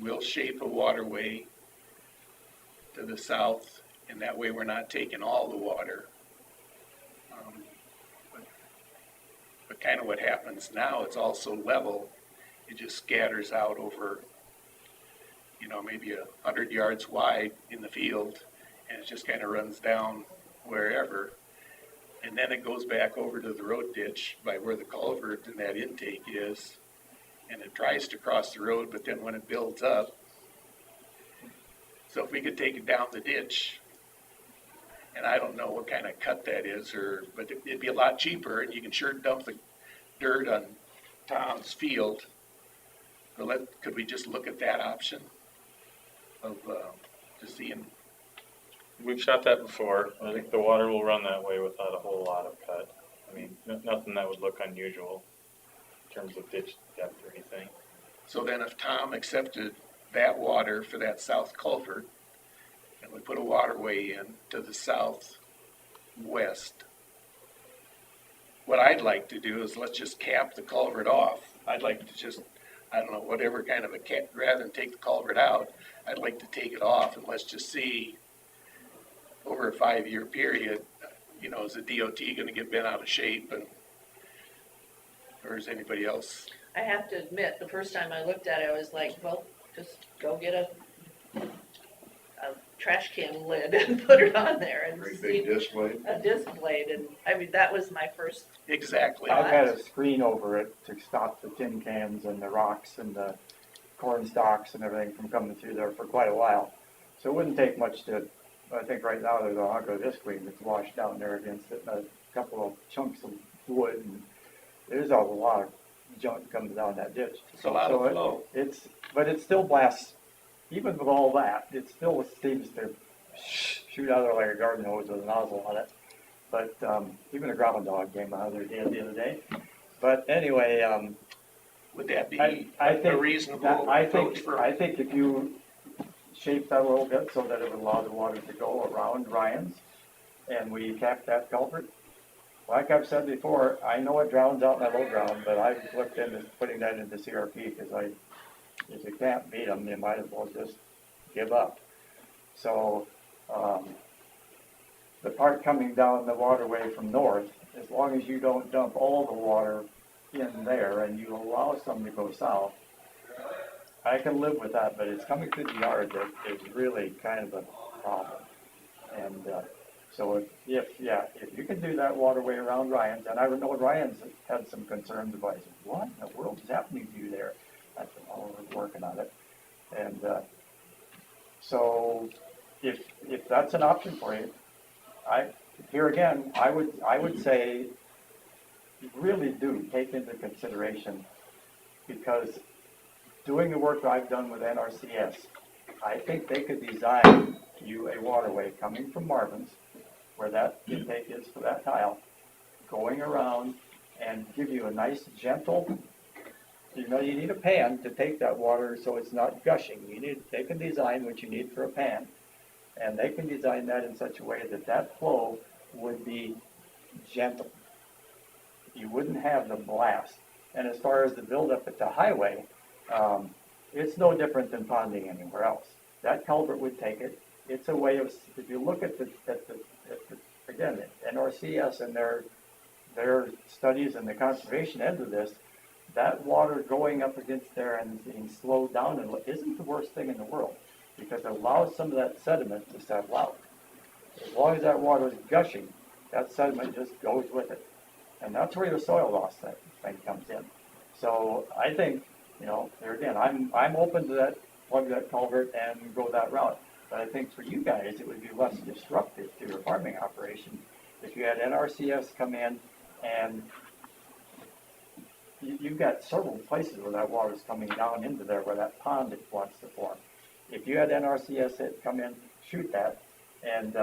we'll shape a waterway to the south, and that way we're not taking all the water. But kind of what happens now, it's also level, it just scatters out over, you know, maybe 100 yards wide in the field, and it just kind of runs down wherever. And then it goes back over to the road ditch by where the culvert and that intake is, and it tries to cross the road, but then when it builds up, so if we could take it down the ditch, and I don't know what kind of cut that is, but it'd be a lot cheaper, and you can sure dump the dirt on Tom's field. But could we just look at that option of just seeing? We've shot that before. I think the water will run that way without a whole lot of cut. I mean, nothing that would look unusual in terms of ditch depth or anything. So then if Tom accepted that water for that south culvert, and we put a waterway in to the southwest, what I'd like to do is let's just cap the culvert off. I'd like to just, I don't know, whatever kind of a cap, rather than take the culvert out, I'd like to take it off and let's just see over a 5-year period, you know, is the DOT gonna get bent out of shape, and or is anybody else? I have to admit, the first time I looked at it, I was like, well, just go get a trash can lid and put it on there and Great see big display. a disc blade, and I mean, that was my first, Exactly. I've had a screen over it to stop the tin cans and the rocks and the corn stalks and everything from coming through there for quite a while. So it wouldn't take much to, I think right now there's a hunk of this screen that's washed down there against it, and a couple of chunks of wood, and there's a lot of junk coming down that ditch. It's a lot of So flow. but it still blasts, even with all that, it still seems to shoot out there like a garden hose with a nozzle on it. But even a ground dog came out there the other day. But anyway, Would that be I a think reasonable I approach think for? I think if you shape that a little bit so that it would allow the water to go around Ryan's, and we cap that culvert. Like I've said before, I know it drowns out my low ground, but I've looked into putting that into CRP because if you can't beat them, you might as well just give up. So the part coming down the waterway from north, as long as you don't dump all the water in there and you allow some to go south, I can live with that, but it's coming through the yard that is really kind of a problem. And so if you can do that waterway around Ryan's, and I know Ryan's had some concerns about, what in the world is happening to you there? I said, oh, we're working on it. And so if that's an option for you, here again, I would say really do take into consideration, because doing the work I've done with NRCS, I think they could design you a waterway coming from Marvin's, where that intake is for that tile, going around and give you a nice gentle, you know, you need a pan to take that water so it's not gushing. They can design what you need for a pan, and they can design that in such a way that that flow would be gentle. You wouldn't have the blast. And as far as the buildup at the highway, it's no different than ponding anywhere else. That culvert would take it. It's a way of, if you look at the again, NRCS and their studies and the conservation end of this, that water going up against there and being slowed down and isn't the worst thing in the world, because it allows some of that sediment to settle out. As long as that water is gushing, that sediment just goes with it. And that's where your soil loss thing comes in. So I think, you know, there again, I'm open to that, plug that culvert and go that route. But I think for you guys, it would be less disruptive to your farming operation if you had NRCS come in and you've got several places where that water is coming down into there where that pond wants to form. If you had NRCS come in, shoot that, and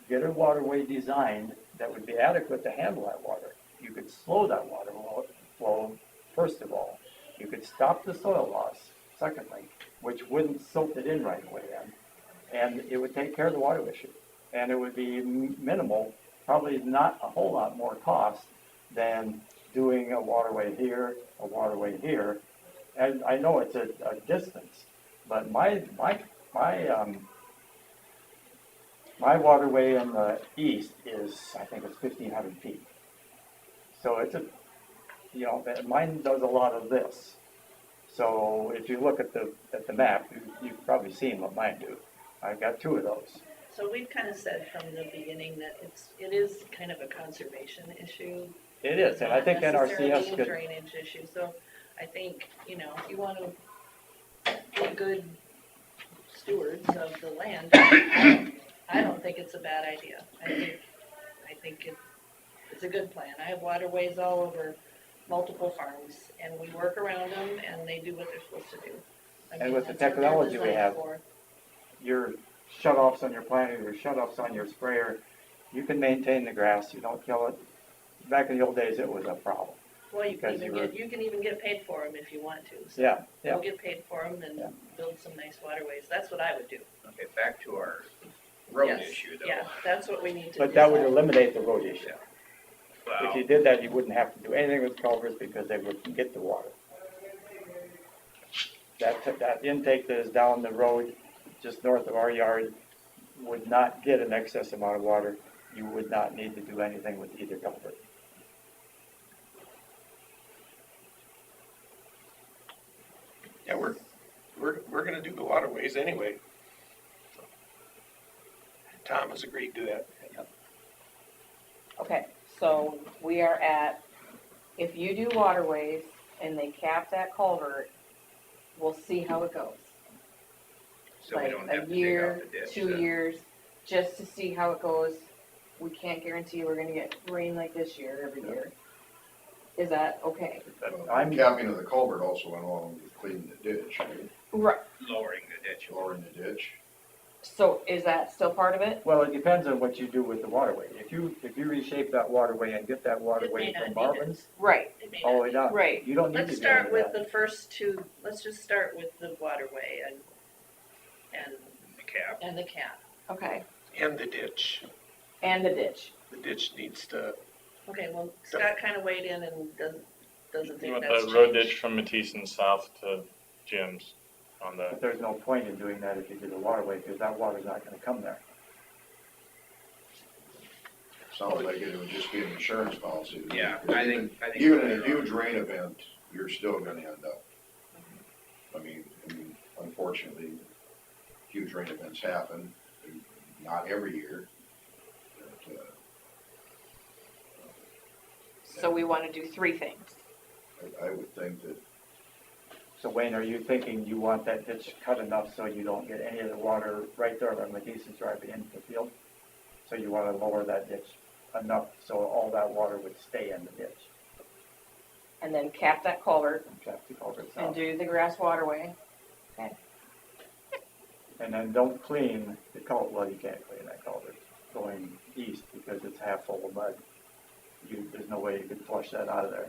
get a waterway designed that would be adequate to handle that water. You could slow that water flow, first of all. You could stop the soil loss, secondly, which wouldn't silt it in right away then. And it would take care of the water issue. And it would be minimal, probably not a whole lot more cost than doing a waterway here, a waterway here. And I know it's a distance, but my waterway in the east is, I think it's 1,500 feet. So it's you know, mine does a lot of this. So if you look at the map, you've probably seen what mine do. I've got 2 of those. So we've kind of said from the beginning that it is kind of a conservation issue. It is, and I think not necessarily NRCS a could, drainage issue, so I think, you know, if you want to be good stewards of the land, I don't think it's a bad idea. I think it's a good plan. I have waterways all over multiple farms, and we work around them, and they do what they're supposed to do. I And mean, with the that's what they're technology we designed have, for. your shut-offs on your planter, your shut-offs on your sprayer, you can maintain the grass, you don't kill it. Back in the old days, it was a problem. Well, you can because even get paid for them if you want to. So Yeah, yeah. we'll get paid for them and Yeah. build some nice waterways. That's what I would do. Okay, back to our road Yes, issue though. Yeah, that's what we need to do. But that would eliminate the road issue. If Well, you did that, you wouldn't have to do anything with culverts because they would get the water. That intake that is down the road, just north of our yard, would not get an excess amount of water. You would not need to do anything with either culvert. Yeah, we're gonna do the waterways anyway. Tom has agreed to that. Okay, so we are at, if you do waterways and they cap that culvert, we'll see how it goes. so we Like don't a have to dig year, out the ditch. 2 years, just to see how it goes. We can't guarantee we're gonna get rain like this year every year. Is that okay? But I'm, Capping of the culvert also went along with cleaning the ditch, right? Right. Lowering the ditch. Lowering the ditch. So is that still part of it? well, it depends on what you do with the waterway. If you reshape that waterway and get that It waterway may not from need Marvin's Right, It may all the not way be. down, Right. you don't need to Let's do any start of with that. the first 2, let's just start with the waterway and The cap. the cap. okay. And the ditch. And the ditch. The ditch needs to, Okay, well, Scott kind of weighed in and doesn't You think want that's the road changed. ditch from Matisson south to Jim's on the, But there's no point in doing that if you do the waterway, because that water's not gonna come there. Sounds like it would just be an insurance policy. Yeah, I think. Even in a huge rain event, you're still gonna end up. I mean, unfortunately, huge rain events happen, not every year. But, So we wanna do 3 things. I would think that So Wayne, are you thinking you want that ditch cut enough so you don't get any of the water right there on McGeeson's Drive into the field? So you wanna lower that ditch enough so all that water would stay in the ditch? And then cap that culvert And cap the culverts and out. do the grass waterway. And then don't clean the culvert, well, you can't clean that culvert going east because it's half full of mud. There's no way you could flush that out of there.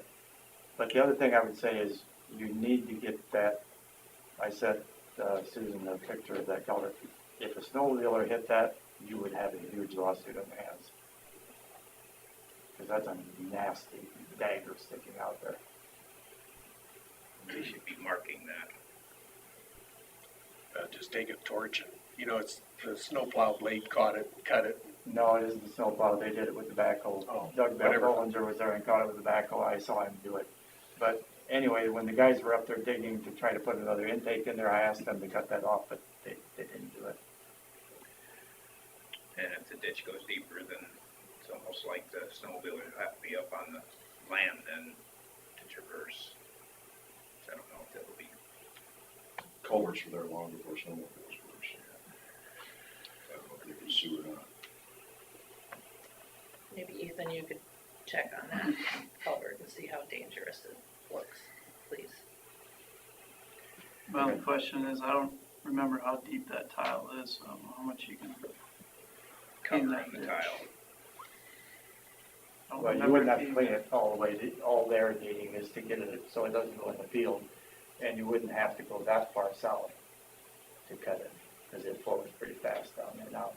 But the other thing I would say is you need to get that, I sent Susan a picture of that culvert. If a snowmobiler hit that, you would have a huge lawsuit on your hands. because that's a nasty dagger sticking out there. They should be marking that. Just take a torch and, it's, the snowplow blade caught it, cut it. No, it isn't the snowplow, they did it with the backhoe. Oh, Doug whatever. Bollinger was there and caught it with the backhoe, I saw him do it. But anyway, when the guys were up there digging to try to put another intake in there, I asked them to cut that off, but they didn't do it. And if the ditch goes deeper, then it's almost like the snowmobile would have to be up on the land then to traverse. So I don't know if that would be, Culverts were there long before snowmobiles were, so. I don't know if they can sue or not. Maybe Ethan, you could check on that culvert and see how dangerous it looks, please. Well, the question is, I don't remember how deep that tile is, so I don't know how much you can. cover that on the ditch. tile. I don't Well, you remember wouldn't have if to clean it all the way, all they're needing is to get it so it doesn't go in the field. And you wouldn't have to go that far south to cut it, because it flows pretty fast down there now.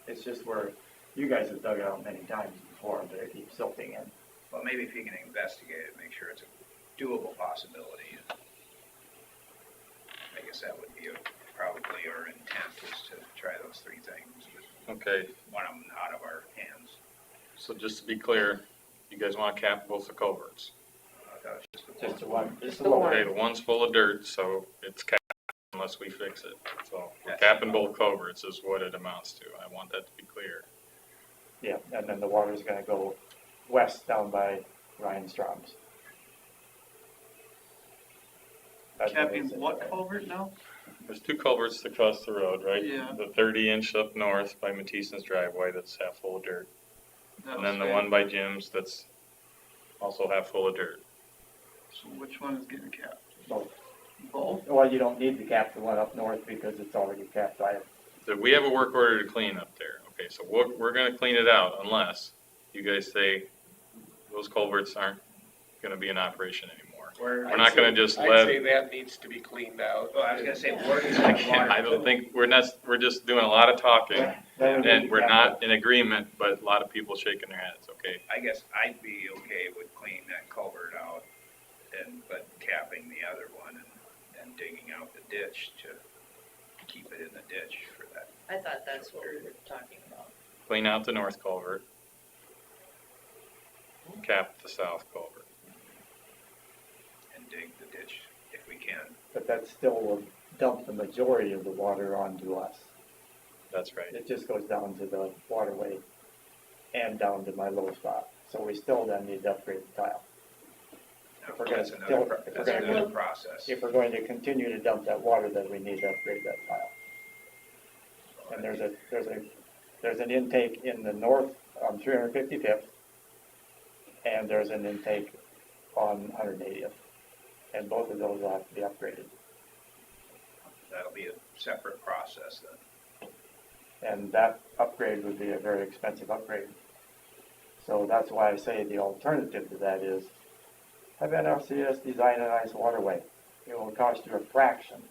It's just where, you guys have dug it out many times before, but it keeps silting in. Well, maybe if you can investigate it, make sure it's a doable possibility. I guess that would be probably our intent is to try those three things. Okay, One of them out of our hands. so just to be clear, you guys want to cap both the culverts? That was just Just the one. one, just the The one. one. Okay, the one's full of dirt, so it's capped unless we fix it. So we're That's capping both culverts is what it amounts to. I want that to be clear. Yeah, and then the water's gonna go west down by Ryan Strom's. That's what capping it's- what culvert now? There's two culverts across the road, right? Yeah. The 30-inch up north by Matisse's driveway that's half full of dirt. That'll And then the stay. one by Jim's that's also half full of dirt. So which one is getting capped? Both. Both? Well, you don't need to cap the one up north because it's already capped by it. So we have a work order to clean up there. Okay, so we're gonna clean it out unless you guys say those culverts aren't gonna be in operation anymore. We're not gonna just I'd let. say that needs to be cleaned out. Well, I was gonna say, where does that water I don't go? think, we're just doing a lot of talking Then we need and to we're cap not in agreement, but a lot of people shaking their heads, okay? I guess I'd be okay with cleaning that culvert out but capping the other one and digging out the ditch to keep it in the ditch for that. I thought that's what we were talking about. Clean out the north culvert. Cap the south culvert. And dig the ditch if we can. But that still will dump the majority of the water onto us. That's right. It just goes down to the waterway and down to my low spot. So we still then need to upgrade the tile. Now, If we're gonna that's still- another, if we're that's gonna- another process. If we're going to continue to dump that water, then we need to upgrade that tile. And there's an intake in the north on 355th, and there's an intake on 180th. And both of those will have to be upgraded. That'll be a separate process then. And that upgrade would be a very expensive upgrade. So that's why I say the alternative to that is have NRCS design a nice waterway. It will cost you a fraction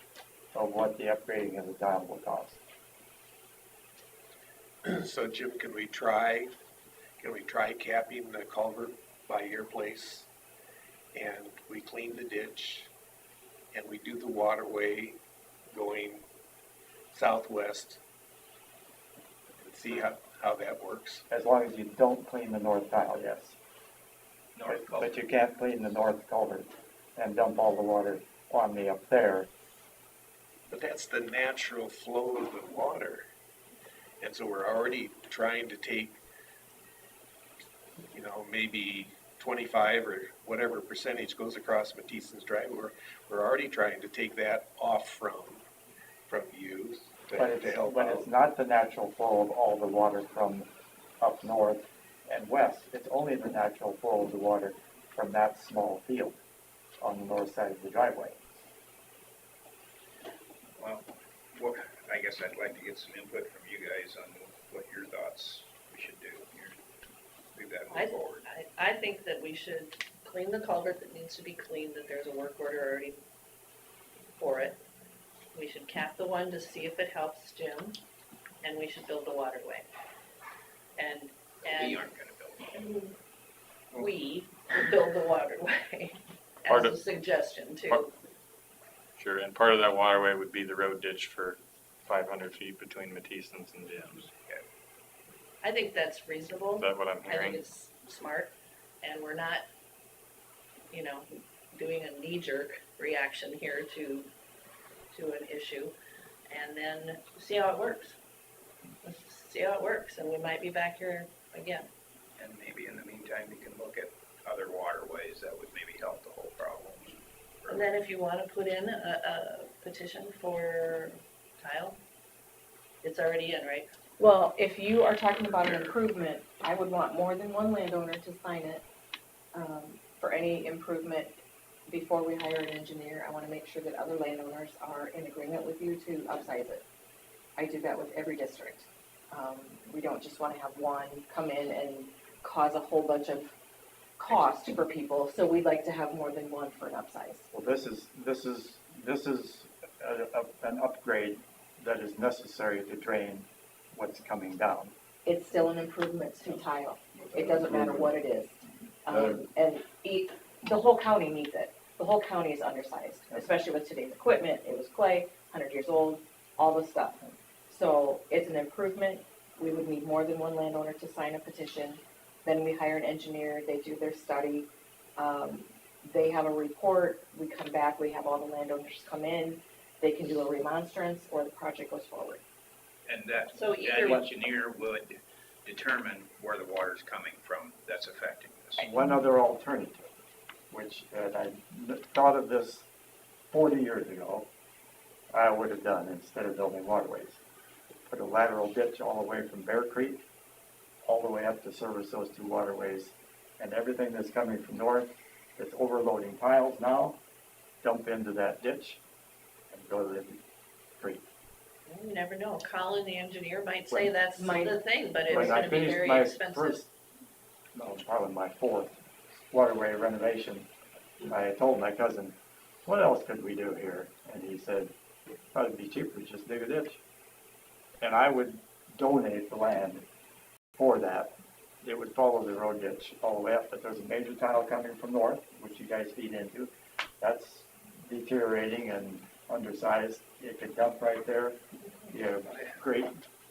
of what the upgrading of the tile will cost. So Jim, can we try capping the culvert by your place? And we clean the ditch and we do the waterway going southwest and see how that works. As long as you don't clean the north tile, yes. North But culvert. you can't clean the north culvert and dump all the water on me up there. But that's the natural flow of the water. And so we're already trying to take, maybe 25 or whatever percentage goes across Matisse's driveway. We're already trying to take that off from you But to help when out. it's not the natural flow of all the water from up north and west, it's only the natural flow of the water from that small field on the north side of the driveway. Well, I guess I'd like to get some input from you guys on what your thoughts we should do here. Move that move forward. I think that we should clean the culvert that needs to be cleaned, that there's a work order already for it. We should cap the one to see if it helps Jim, and we should build the waterway. And We aren't gonna build it. we build the waterway Part as a of- suggestion too. part- Sure, and part of that waterway would be the road ditch for 500 feet between Matison's and Jim's. I think that's reasonable. Is that what I'm I think hearing? it's smart, and we're not, you know, doing a knee-jerk reaction here to an issue, and then see how it works. Let's see how it works, and we might be back here again. And maybe in the meantime, you can look at other waterways that would maybe help the whole problem. And then if you wanna put in a petition for tile, it's already in, right? Well, if you are talking about an improvement, I would want more than one landowner to sign it, for any improvement before we hire an engineer. I wanna make sure that other landowners are in agreement with you to upsize it. I do that with every district. We don't just wanna have one come in and cause a whole bunch of cost for people, so we'd like to have more than one for an upsize. Well, this is an upgrade that is necessary to drain what's coming down. It's still an improvement to tile. It doesn't matter what it is. The whole county needs it. The whole county is undersized, especially with today's equipment. It was clay, 100 years old, all this stuff. So it's an improvement. We would need more than one landowner to sign a petition. Then we hire an engineer, they do their study. They have a report, we come back, we have all the landowners come in. They can do a remonstrance or the project goes forward. And that, So that either- engineer would determine where the water's coming from that's affecting this. One other alternative, which I thought of this 40 years ago, I would have done instead of building waterways. Put a lateral ditch all the way from Bear Creek, all the way up to service those two waterways, and everything that's coming from north, that's overloading piles now, dump into that ditch and go to the creek. Well, you never know. Colin, the engineer, might say When- that's Might- the thing, but it's When I gonna be finished very my expensive. first, no, probably my fourth waterway renovation, I told my cousin, what else could we do here? And he said, probably be cheaper, just dig a ditch. And I would donate the land for that. It would follow the road ditch all the way up, but there's a major tile coming from north, which you guys feed into. That's deteriorating and undersized. It could dump right there. You have great,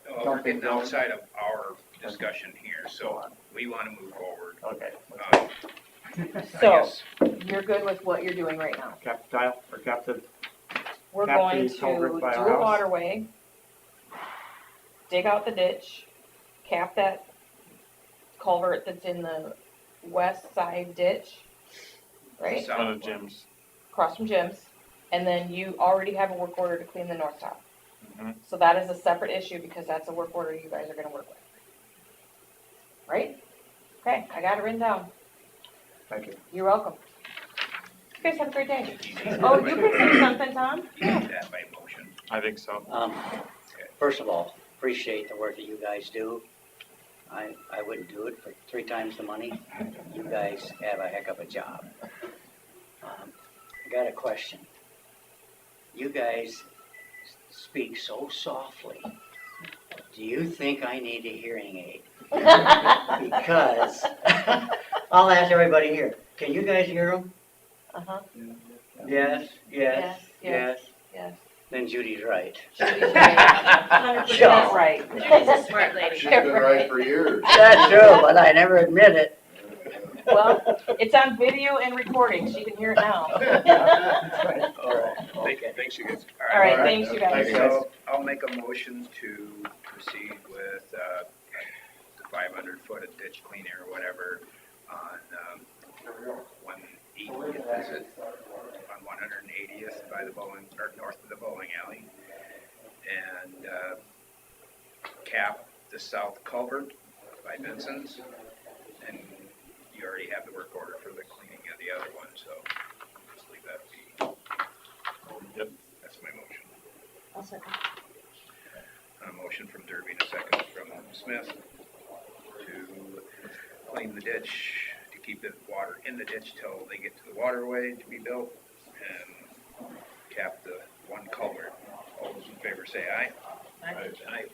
Well, we're getting outside of our discussion here, so we want to move forward. okay, I So, guess you're good with what you're doing right now? captive tile or captive, We're Cap going the to culvert do by our a house. waterway, dig out the ditch, cap that culvert that's in the west side ditch, right? South One of one. Jim's. Across from Jim's, and then you already have a work order to clean the north tile. Mhm. So that is a separate issue because that's a work order you guys are gonna work with. Right? Okay, I got it written down. thank you. You're welcome. You guys have a great day. You need Oh, you can say something, Tom? you need that by motion. I think so. First of all, appreciate the work that you guys do. I wouldn't do it for 3 times the money. You guys have a heck of a job. I got a question. You guys speak so softly. Do you think I need a hearing aid? Because, I'll ask everybody here, can you guys hear them? Uh-huh, Yes, yes, Yes, yes. yes. Then Judy's right. Judy's right. 100% right. Judy's a smart lady. She's been right for years. That's true, but I never admit it. Well, it's on video and recording, she can hear it now. All right, okay. Thanks, you guys. All right, thanks you guys. Thanks, guys. So I'll make a motion to proceed with the 500-foot of ditch cleaning or whatever on 180th, is it? On 180th by the bowling, or north of the bowling alley. And cap the south culvert by Benson's. And you already have the work order for the cleaning of the other one, so just leave that be. Yep. That's my motion. I'll second. A motion from Derby and a second from Smith to clean the ditch, to keep the water in the ditch till they get to the waterway to be built, and cap the one culvert. All those in favor say aye. Aye.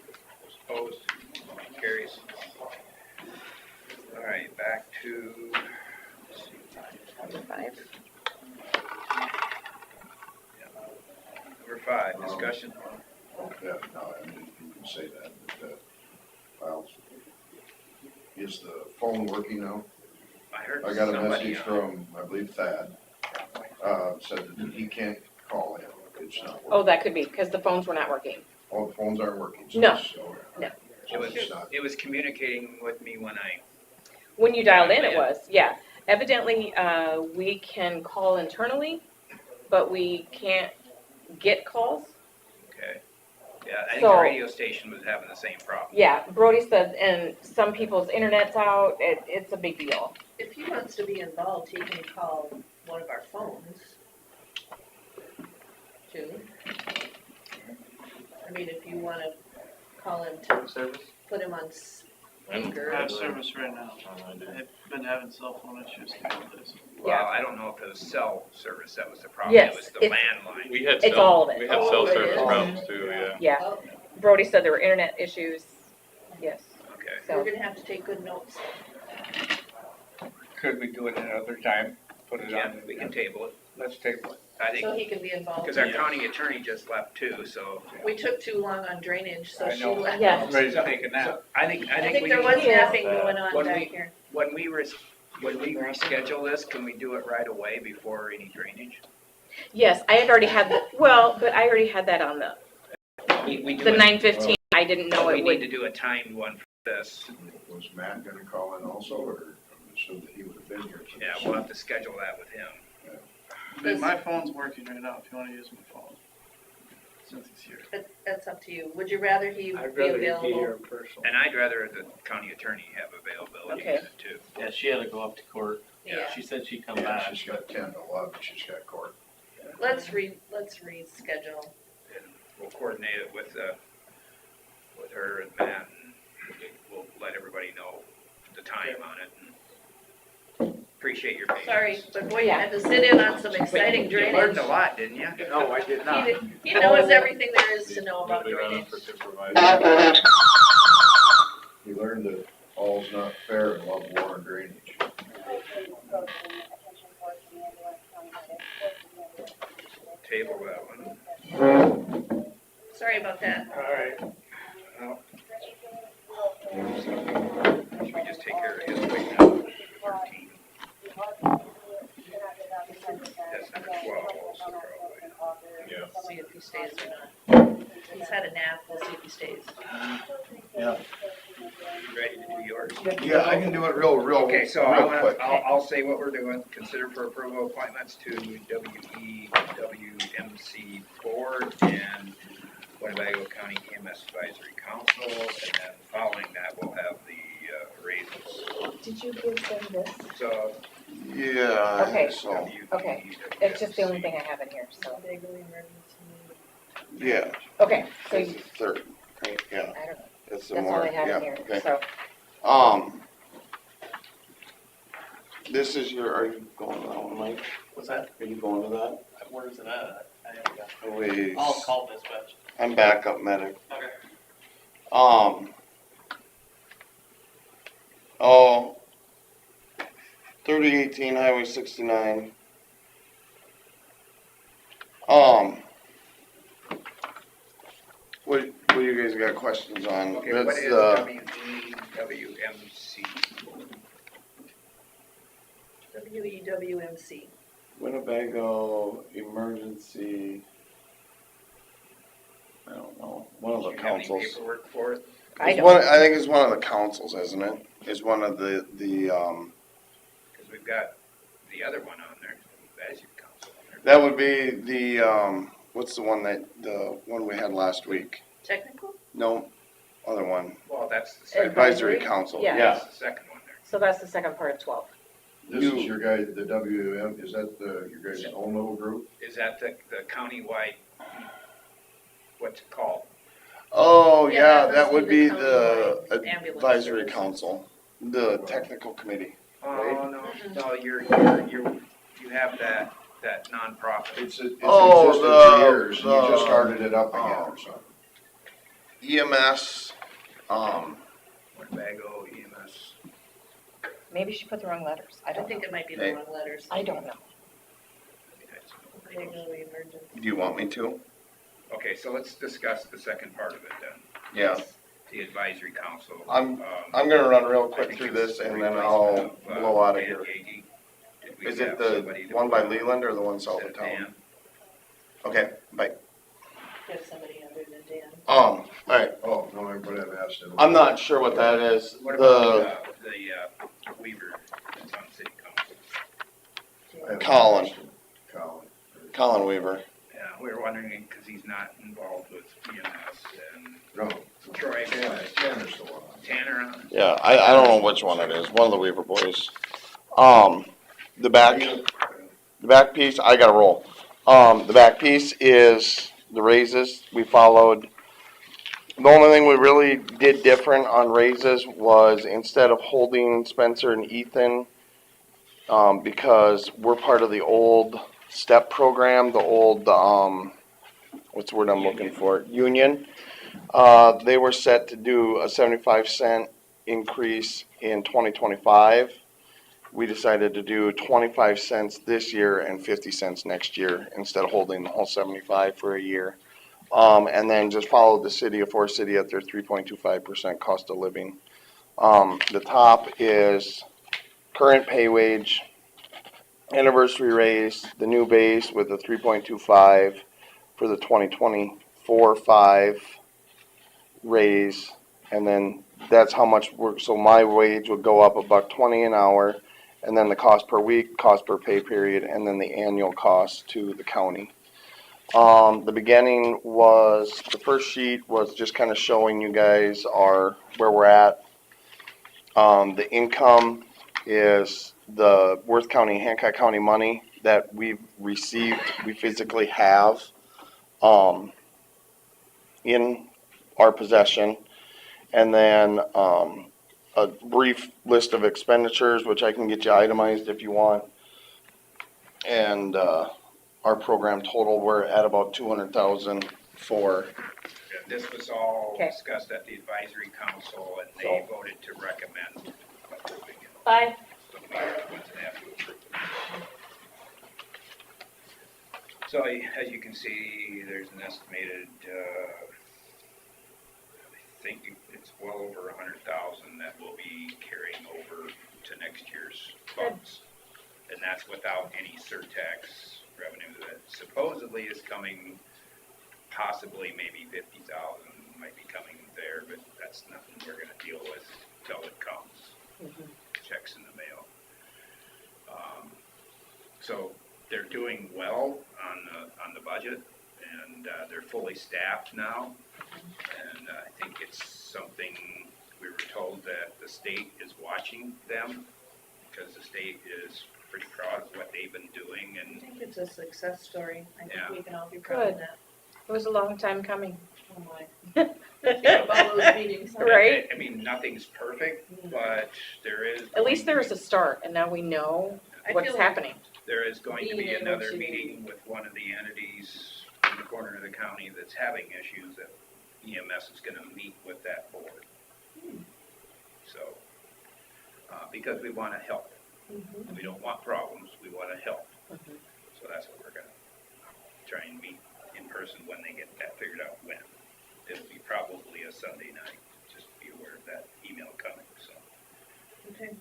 Opposed? Motion carries. All right, back to Well, is the phone working now? I heard I got a somebody message from, I believe Thad, said that he can't call him, it's not working. Oh, that could be, because the phones were not working. All the phones aren't working. So No. it's- so- No. so it's not. It was communicating with me When you dialed in, it was, yeah. Evidently, we can call internally, but we can't get calls. okay. Yeah, I think So- the radio station was having the same problem. Yeah, Brody said, and some people's internet's out, it's a big deal. If he wants to be involved, he can call one of our phones. Too. I mean, if you wanna call him to Service? put him on I speaker. have service right now. I've been having cell phone issues through this. Well, I don't know if it was cell service that was the problem. Yes, It was the it's- landline. We had It's all cell, of it. we had Oh, cell it service is? problems too, yeah. Yeah, Oh, Brody said there were internet issues, yes, Okay. we're so, gonna have to take good notes. Could we do it another time? Put it Yeah, on, we can table it. let's table it. I So think, he can be involved. because our county attorney just left too, so. We took too long on drainage, so I she know. left. Yeah. I'm ready to take a nap. I think I think we there need- was napping going on When back we- here. When we reschedule this, can we do it right away before any drainage? yes, I had already had, but I already had that on We do the it- 9:15, I didn't know We it need to would, do a timed one for this. Was Matt gonna call in also, or I'm assuming that he would have been here? for Yeah, this? we'll have to schedule that with him. But my phone's working right now, if you wanna use my phone. Since it's here. That's up to you. Would you rather he I'd be rather be here available? in person. And I'd rather the county attorney have availability Okay. too. Yeah, she had to go up to court. Yeah, She said she'd come Yeah, back. she's got 10 to 11, she's got court. let's reschedule. And we'll coordinate it with her and Matt, and we'll let everybody know the time on it. Appreciate your patience. Sorry, but boy, you had to sit in on some exciting You learned drainage. a lot, didn't you? No, I did not. He knows everything there is to know about Nobody running drainage. for supervisor. We learned that all's not fair in love, war, and drainage. Table that one. Sorry about that. All right. Well, should we just take care of his way now? 13. That's number 12 also probably. Yeah. See if he stays or not. He's had a nap, we'll see if he stays. Yeah. You ready to do yours? Yeah, I can do it real Okay, so I real wanna, quick. I'll say what we're doing. Consider for approval appointments to WEWMC board and Winnebago County EMS Advisory Council. And then following that, we'll have the raises. did you give them this? So. Yeah. Okay. So, Okay. It's just the only thing I have in here, so, yeah, okay, so, it's the third, right, yeah, I don't know, it's the that's all more, I have yeah, in here, okay. so, This is your, are you going to that one, Mike? What's that? Are you going to that? Where is it at? I haven't got. Please. I'll call dispatch. I'm backup medic. Okay. Oh, 3018 Highway 69. What do you guys got questions on? Okay, what That's, is WEWMC? WEWMC. Winnebago Emergency, I don't know, one of Do the you have any councils. paperwork for it? I It's don't. one, I think it's one of the councils, isn't it? It's one of the, Because we've got the other one on there, Advisory Council on there. that would be the, what's the one we had last week? Technical? No, other one, Well, that's the second, Advisory Council, Yeah. yeah. that's the second one there. so that's the second part of 12. This is your guys, the WM, is that your guys' own little group? Is that the countywide, what's it called? Oh, Yeah, yeah, that that must would be be the the countywide ambulance Advisory service. Council, the technical committee. Oh, no, you have that nonprofit. It's existed Oh, for years, you the- just started it up again or something. EMS, Winnebago EMS. Maybe she put the wrong letters, I I don't know, think it might be Hey. the wrong letters. I don't know. Winnebago Emergency. do you want me to? Okay, so let's discuss the second part of it then. Yeah. the advisory council. I'm gonna run real quick through it's this and the then replacement I'll of, blow out of Dan here. Gagey. Did we Is it have the somebody to one by put on Leland or the one south instead of town? Dan? Okay, bye. Have somebody other than Dan. Alright, Oh, no, everybody have asked him. I'm not sure what that is. What about, The the Weaver that's on city council? I haven't Colin. asked him. Colin Weaver. Yeah, we were wondering, because he's not involved with EMS and No. Troy. Tanner's the one. Tanner on. Yeah, I don't know which one it is. One of the Weaver boys. The back piece, I gotta roll. The back piece is the raises. We followed. The only thing we really did different on raises was instead of holding Spencer and Ethan, because we're part of the old STEP program, the old, what's the word I'm looking for? Union. They were set to do a 75-cent increase in 2025. We decided to do 25 cents this year and 50 cents next year instead of holding the whole 75 for a year. And then just followed the city of Forest City at their 3.25% cost of living. The top is current pay wage, anniversary raise, the new base with the 3.25 for the 2024-5 raise, and then that's how much work. So my wage would go up $1.20 an hour, and then the cost per week, cost per pay period, and then the annual cost to the county. The beginning was, the first sheet was just kind of showing you guys where we're at. The income is the Worth County, Hancock County money that we've received, we physically have in our possession. And then a brief list of expenditures, which I can get you itemized if you want. And our program total, we're at about 200,000 for. This was all Okay. discussed at the advisory council, and they voted to recommend approving it. Bye. So we have to approve it. So as you can see, there's an estimated, I think it's well over 100,000 that will be carrying over to next year's funds. And that's without any surtax revenue that supposedly is coming, possibly maybe 50,000 might be coming there, but that's nothing we're gonna deal with till it comes. Checks in the mail. So they're doing well on the budget, and they're fully staffed now. And I think it's something, we were told that the state is watching them, because the state is pretty proud of what they've been doing, I and think it's a success story. I think Yeah. we can all be proud of Good. that. It was a long time coming. Oh my. Of all those meetings. Right. I mean, nothing's perfect, but there is. At least there was a start, and now we know I what's feel like happening. There is going to be being able another to- meeting with one of the entities in the corner of the county that's having issues that EMS is gonna meet with that board. So, because we wanna help. We don't want problems, we wanna help. So that's what we're gonna try and meet in person when they get that figured out when. It'll be probably a Sunday night, just be aware of that email coming, so. Okay.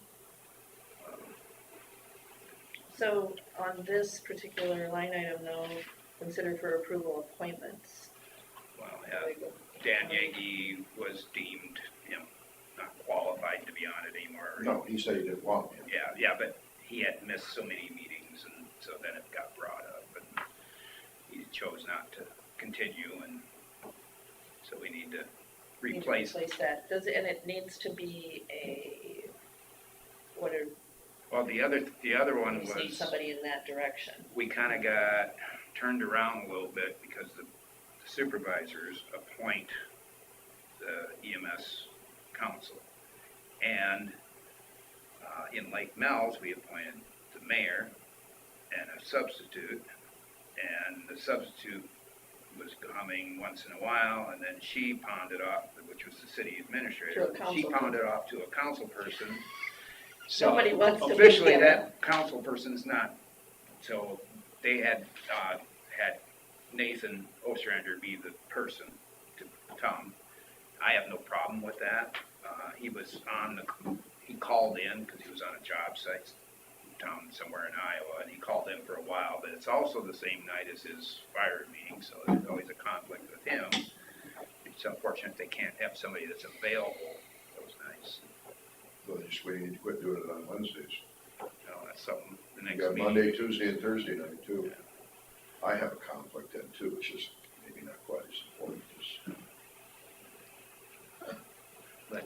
So on this particular line item though, consider for approval appointments. Well, yeah, Dan Yagi was deemed, not qualified to be on it anymore. No, he said he didn't want me. Yeah, but he had missed so many meetings, and so then it got brought up, and he chose not to continue, and so we need to Need to replace. Replace that. Does it, and it needs to be a, what are, Well, the other one we just need was, somebody in that direction. we kinda got turned around a little bit because the supervisors appoint the EMS council. And in Lake Mills, we appointed the mayor and a substitute, and the substitute was coming once in a while, and then she pawned it off, which was the city administrator. To a council She pawned it off to a council person. So Somebody wants to be officially, him. that council person's not, so they had Nathan Ostrander be the person to come, I have no problem with that. He called in because he was on a job site down somewhere in Iowa, and he called in for a while, but it's also the same night as his fire meeting, so there's always a conflict with him. It's unfortunate they can't have somebody that's available. That was nice. Well, just we need to quit doing it on Wednesdays. That's something, the You next got meeting. Monday, Tuesday, and Thursday night too. I have a conflict then too, it's just maybe not quite as important as.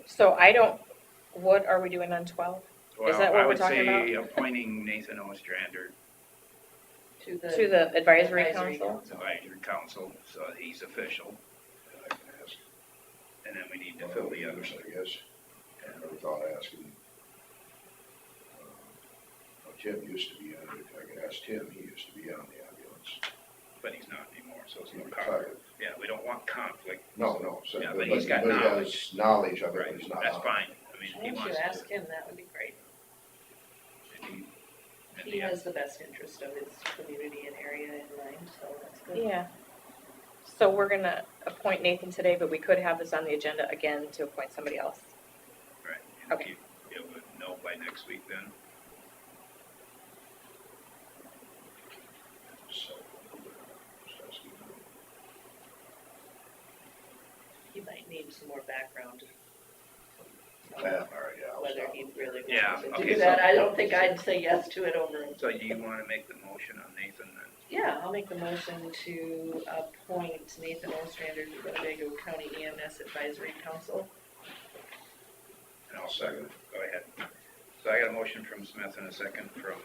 So what are we doing on 12? Is that what we're talking Well, I would say appointing Nathan Ostrander To To the advisory council? advisory council, so that he's official, I can ask. and then we need to fill the others. I guess. I never thought of asking. Tim used to be on it. I could ask Tim, he used to be on the ambulance. But he's not anymore, so it's no He's conflict. retired. Yeah, we don't want conflict. No, so, Yeah, but but he's got he knowledge. has knowledge of it, Right, but he's not that's on it. fine. I mean, Why he don't wants you to. ask him, that would be great. and He yeah. has the best interest of his community and area in mind, so that's good. Yeah. So we're gonna appoint Nathan today, but we could have this on the agenda again to appoint somebody else. Right. And Okay. You would know by next week then? So, just asking. He might need some more background. Yeah, all right, yeah. I'll Whether stop. he really Yeah, wants to okay, do so- that, I don't think I'd say yes to it over. So do you want to make the motion on Nathan then? Yeah, I'll make the motion to appoint Nathan Ostrander to the Winnebago County EMS Advisory Council. And I'll second it. Go ahead. So I got a motion from Smith and a second from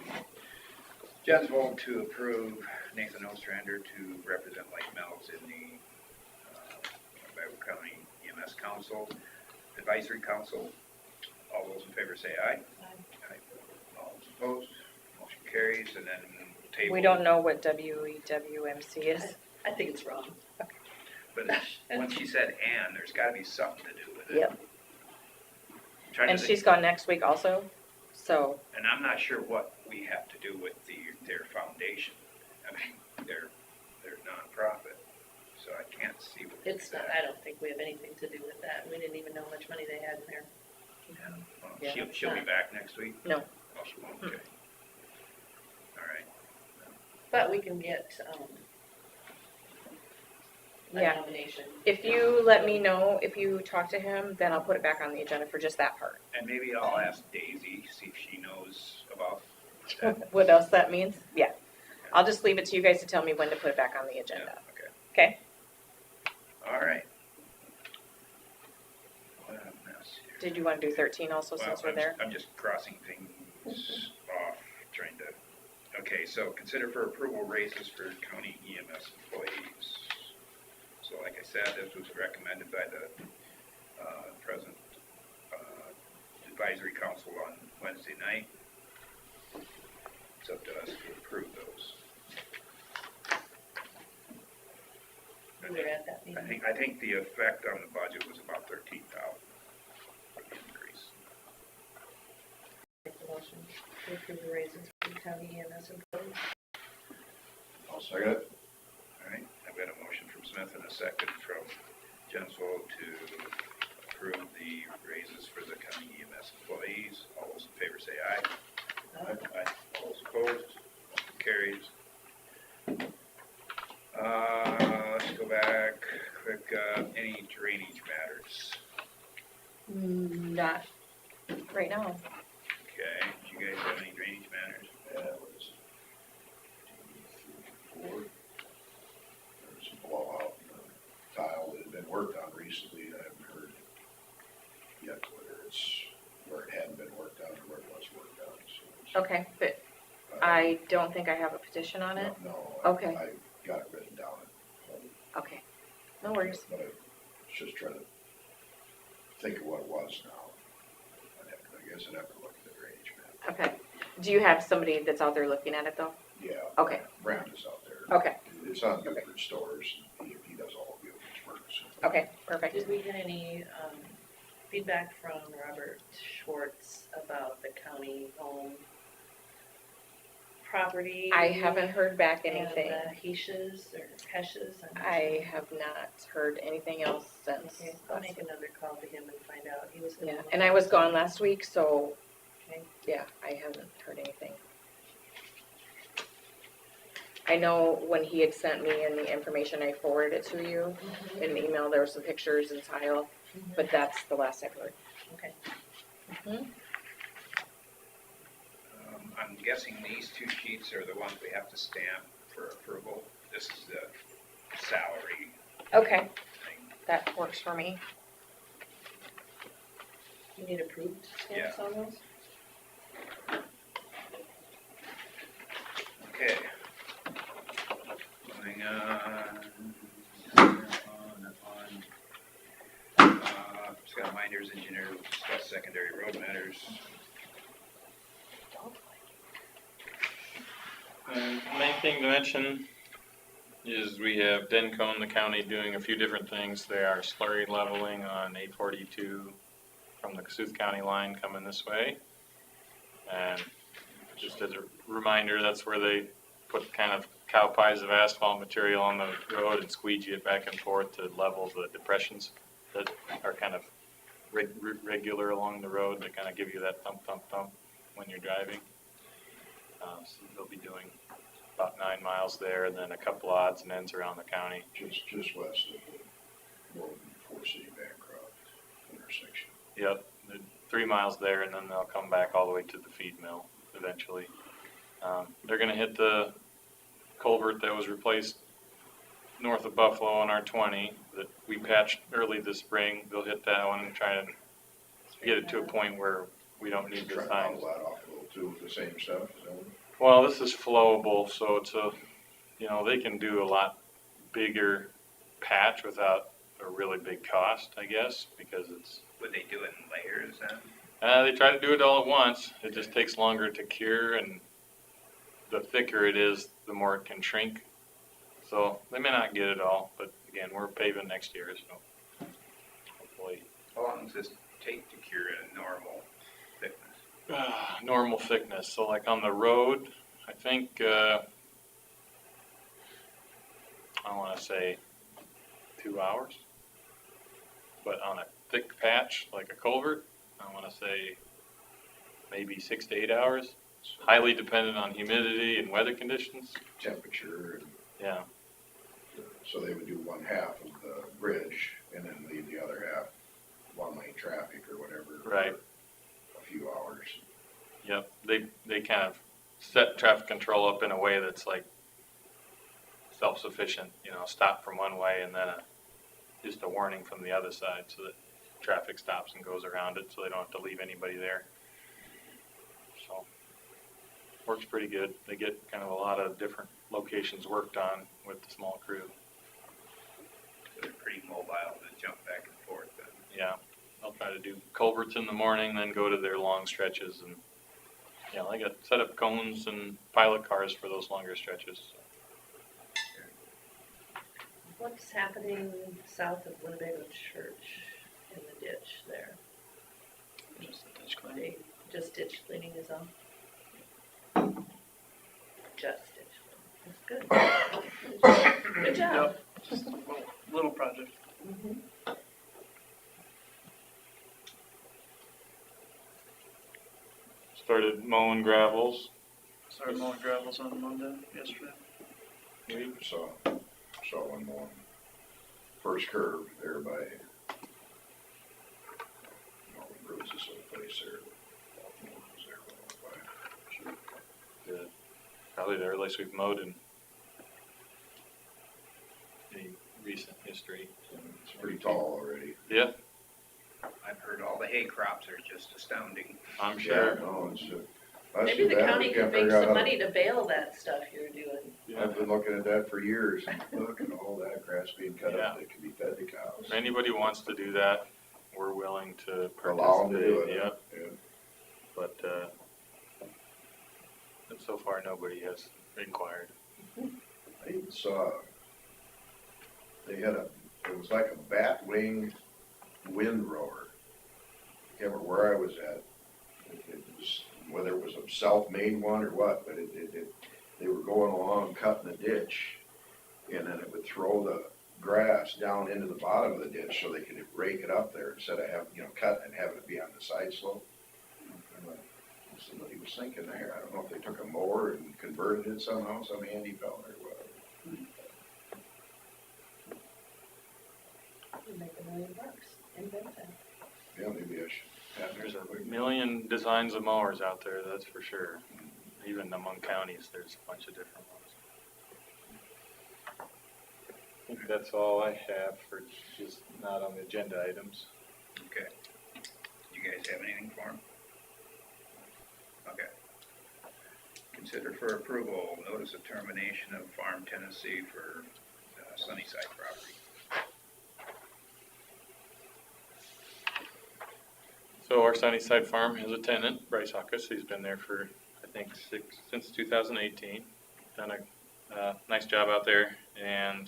Jensvold to approve Nathan Ostrander to represent Lake Mills in the Winnebago County EMS Council, Advisory Council. All those in favor say aye. Aye. All those opposed, motion carries, and then table. We don't know what WEWMC is. I think it's wrong. But when she said and, there's gotta be something to do with it. Yep. I'm trying to And think. she's gone next week also, so, And I'm not sure what we have to do with their foundation. I mean, they're nonprofit, so I can't see what. It's not, I don't think we have anything to do with that. We didn't even know how much money they had in there. Yeah, well, Yeah, she'll be not- back next week? No. Oh, she won't, okay. All right. But we can get, a yeah. nomination. If you let me know, if you talk to him, then I'll put it back on the agenda for just that part. And maybe I'll ask Daisy, see if she knows about that. What else that means? Yeah. I'll just leave it to you guys to tell me when to put it back on the agenda. Okay. Okay? All right. What a mess here. Did you want to do 13 also Well, since we're there? I'm just crossing things off, trying to, okay, so consider for approval raises for county EMS employees. So like I said, this was recommended by the present advisory council on Wednesday night. It's up to us to approve those. We were at that meeting. I think the effect on the budget was about 13,000 for the increase. Make the motion to approve the raises for the county EMS employees. I'll second it. All right, I've got a motion from Smith and a second from Jensvold to approve the raises for the county EMS employees. All those in favor say aye. Aye. All those opposed, motion carries. Let's go back quick, any drainage matters? Not right now. Okay, do you guys have any drainage matters? Yeah, it was 2, 3, 4. There was a blowout in the tile that had been worked on recently. I haven't heard yet where it hadn't been worked on or where it was worked on. So it's, Okay, but I don't think I have a petition on it. No, Okay. I got it written down at home. Okay, no worries. But I was just trying to think of what it was now. I guess I'd have to look at the drainage map. Okay. Do you have somebody that's out there looking at it though? Yeah. Okay. Brand is out there. Okay, It's on Buford Stores. He does all of Buford's work. So. okay, perfect. Did we get any feedback from Robert Schwartz about the county home property. I haven't heard back And anything. the Heshes or Heshes. I'm not I sure. have not heard anything else since. Okay, I'll make another call to him and find out. He was gonna. Yeah, look and I at was it. gone last week, so, Okay. yeah, I haven't heard anything. I know when he had sent me in the information, I forwarded it to you in an email, there were some pictures and tile, but that's the last I've heard. Okay. I'm guessing these two sheets are the ones we have to stamp for approval. This is the salary Okay, thing. that works for me. You need approved stamps on those? Okay. Moving on. Scott Minders, engineer, will discuss secondary road matters. Main thing to mention is we have Dencone, the county, doing a few different things. They are slurry leveling on 842 from the Cassuth County line coming this way. And just as a reminder, that's where they put kind of cow pies of asphalt material on the road and squeegee it back and forth to level the depressions that are kind of regular along the road to kind of give you that thump, thump, thump when you're driving. So they'll be doing about 9 miles there, and then a couple odds and ends around the county. Just west of the Morton Four City Bancroft intersection. Yep, 3 miles there, and then they'll come back all the way to the feed mill eventually. They're gonna hit the culvert that was replaced north of Buffalo on R20 that we patched early this spring. They'll hit that one and try and get it to a point where we don't need to Try to find. model that off a little too with the same stuff, is that what? Well, this is flowable, so it's a, they can do a lot bigger patch without a really big cost, I guess, because it's. Would they do it in layers then? They try to do it all at once. It just takes longer to cure, and the thicker it is, the more it can shrink. So they may not get it all, but again, we're paving next year, so hopefully. How long does this take to cure at a normal thickness? Normal thickness. So like on the road, I think, I want to say 2 hours. But on a thick patch, like a culvert, I want to say maybe 6 to 8 hours. Highly dependent on humidity and weather conditions. Temperature, and Yeah. so they would do one half of the bridge and then leave the other half one lane traffic or whatever. Right. For a few hours. Yep. They kind of set traffic control up in a way that's like self-sufficient, stop from one way and then just a warning from the other side so that traffic stops and goes around it so they don't have to leave anybody there. So, works pretty good. They get kind of a lot of different locations worked on with the small crew. So they're pretty mobile to jump back and forth then. Yeah, they'll try to do culverts in the morning, then go to their long stretches and, they got set up cones and pilot cars for those longer stretches. What's happening south of Winnebago Church in the ditch there? Just a ditch clean. They just ditch cleaning is on? Just ditch cleaning. That's good. Good job. Yep, just a little project. Started mowing gravels. Started mowing gravels on Monday, yesterday. Saw one more. First curve there by, Bruce's old place there. Probably the earliest we've mowed in any recent history. It's pretty tall already. Yeah, I've heard all the hay crops are just astounding. I'm sure. Yeah, no, that's Maybe too the bad. county We could can't make figure out some how- money to bail that stuff you're doing. I've been looking at that for years. Look at all that grass being cut up that can be fed to cows. If anybody wants to do that, we're willing to Allow them to do participate. it. Yep. Yeah. But so far nobody has inquired. I even saw, they had it was like a bat wing windrower. Can't remember where I was at. It was whether it was a self-made one or what, but they were going along cutting the ditch, and then it would throw the grass down into the bottom of the ditch so they could rake it up there instead of having, cut and having it be on the side slope. Somebody was thinking there, I don't know if they took a mower and converted it somehow, some handy fella or whatever. Make $1 million, invent that. Yeah, maybe I should. There's a million designs of mowers out there, that's for sure. Even among counties, there's a bunch of different ones. I think that's all I have for just not on the agenda items. Okay. You guys have anything for him? Okay. Consider for approval, notice of termination of farm tenancy for Sunnyside property. So our Sunnyside Farm has a tenant, Bryce Huckus. He's been there for, I think, since 2018. Done a nice job out there, and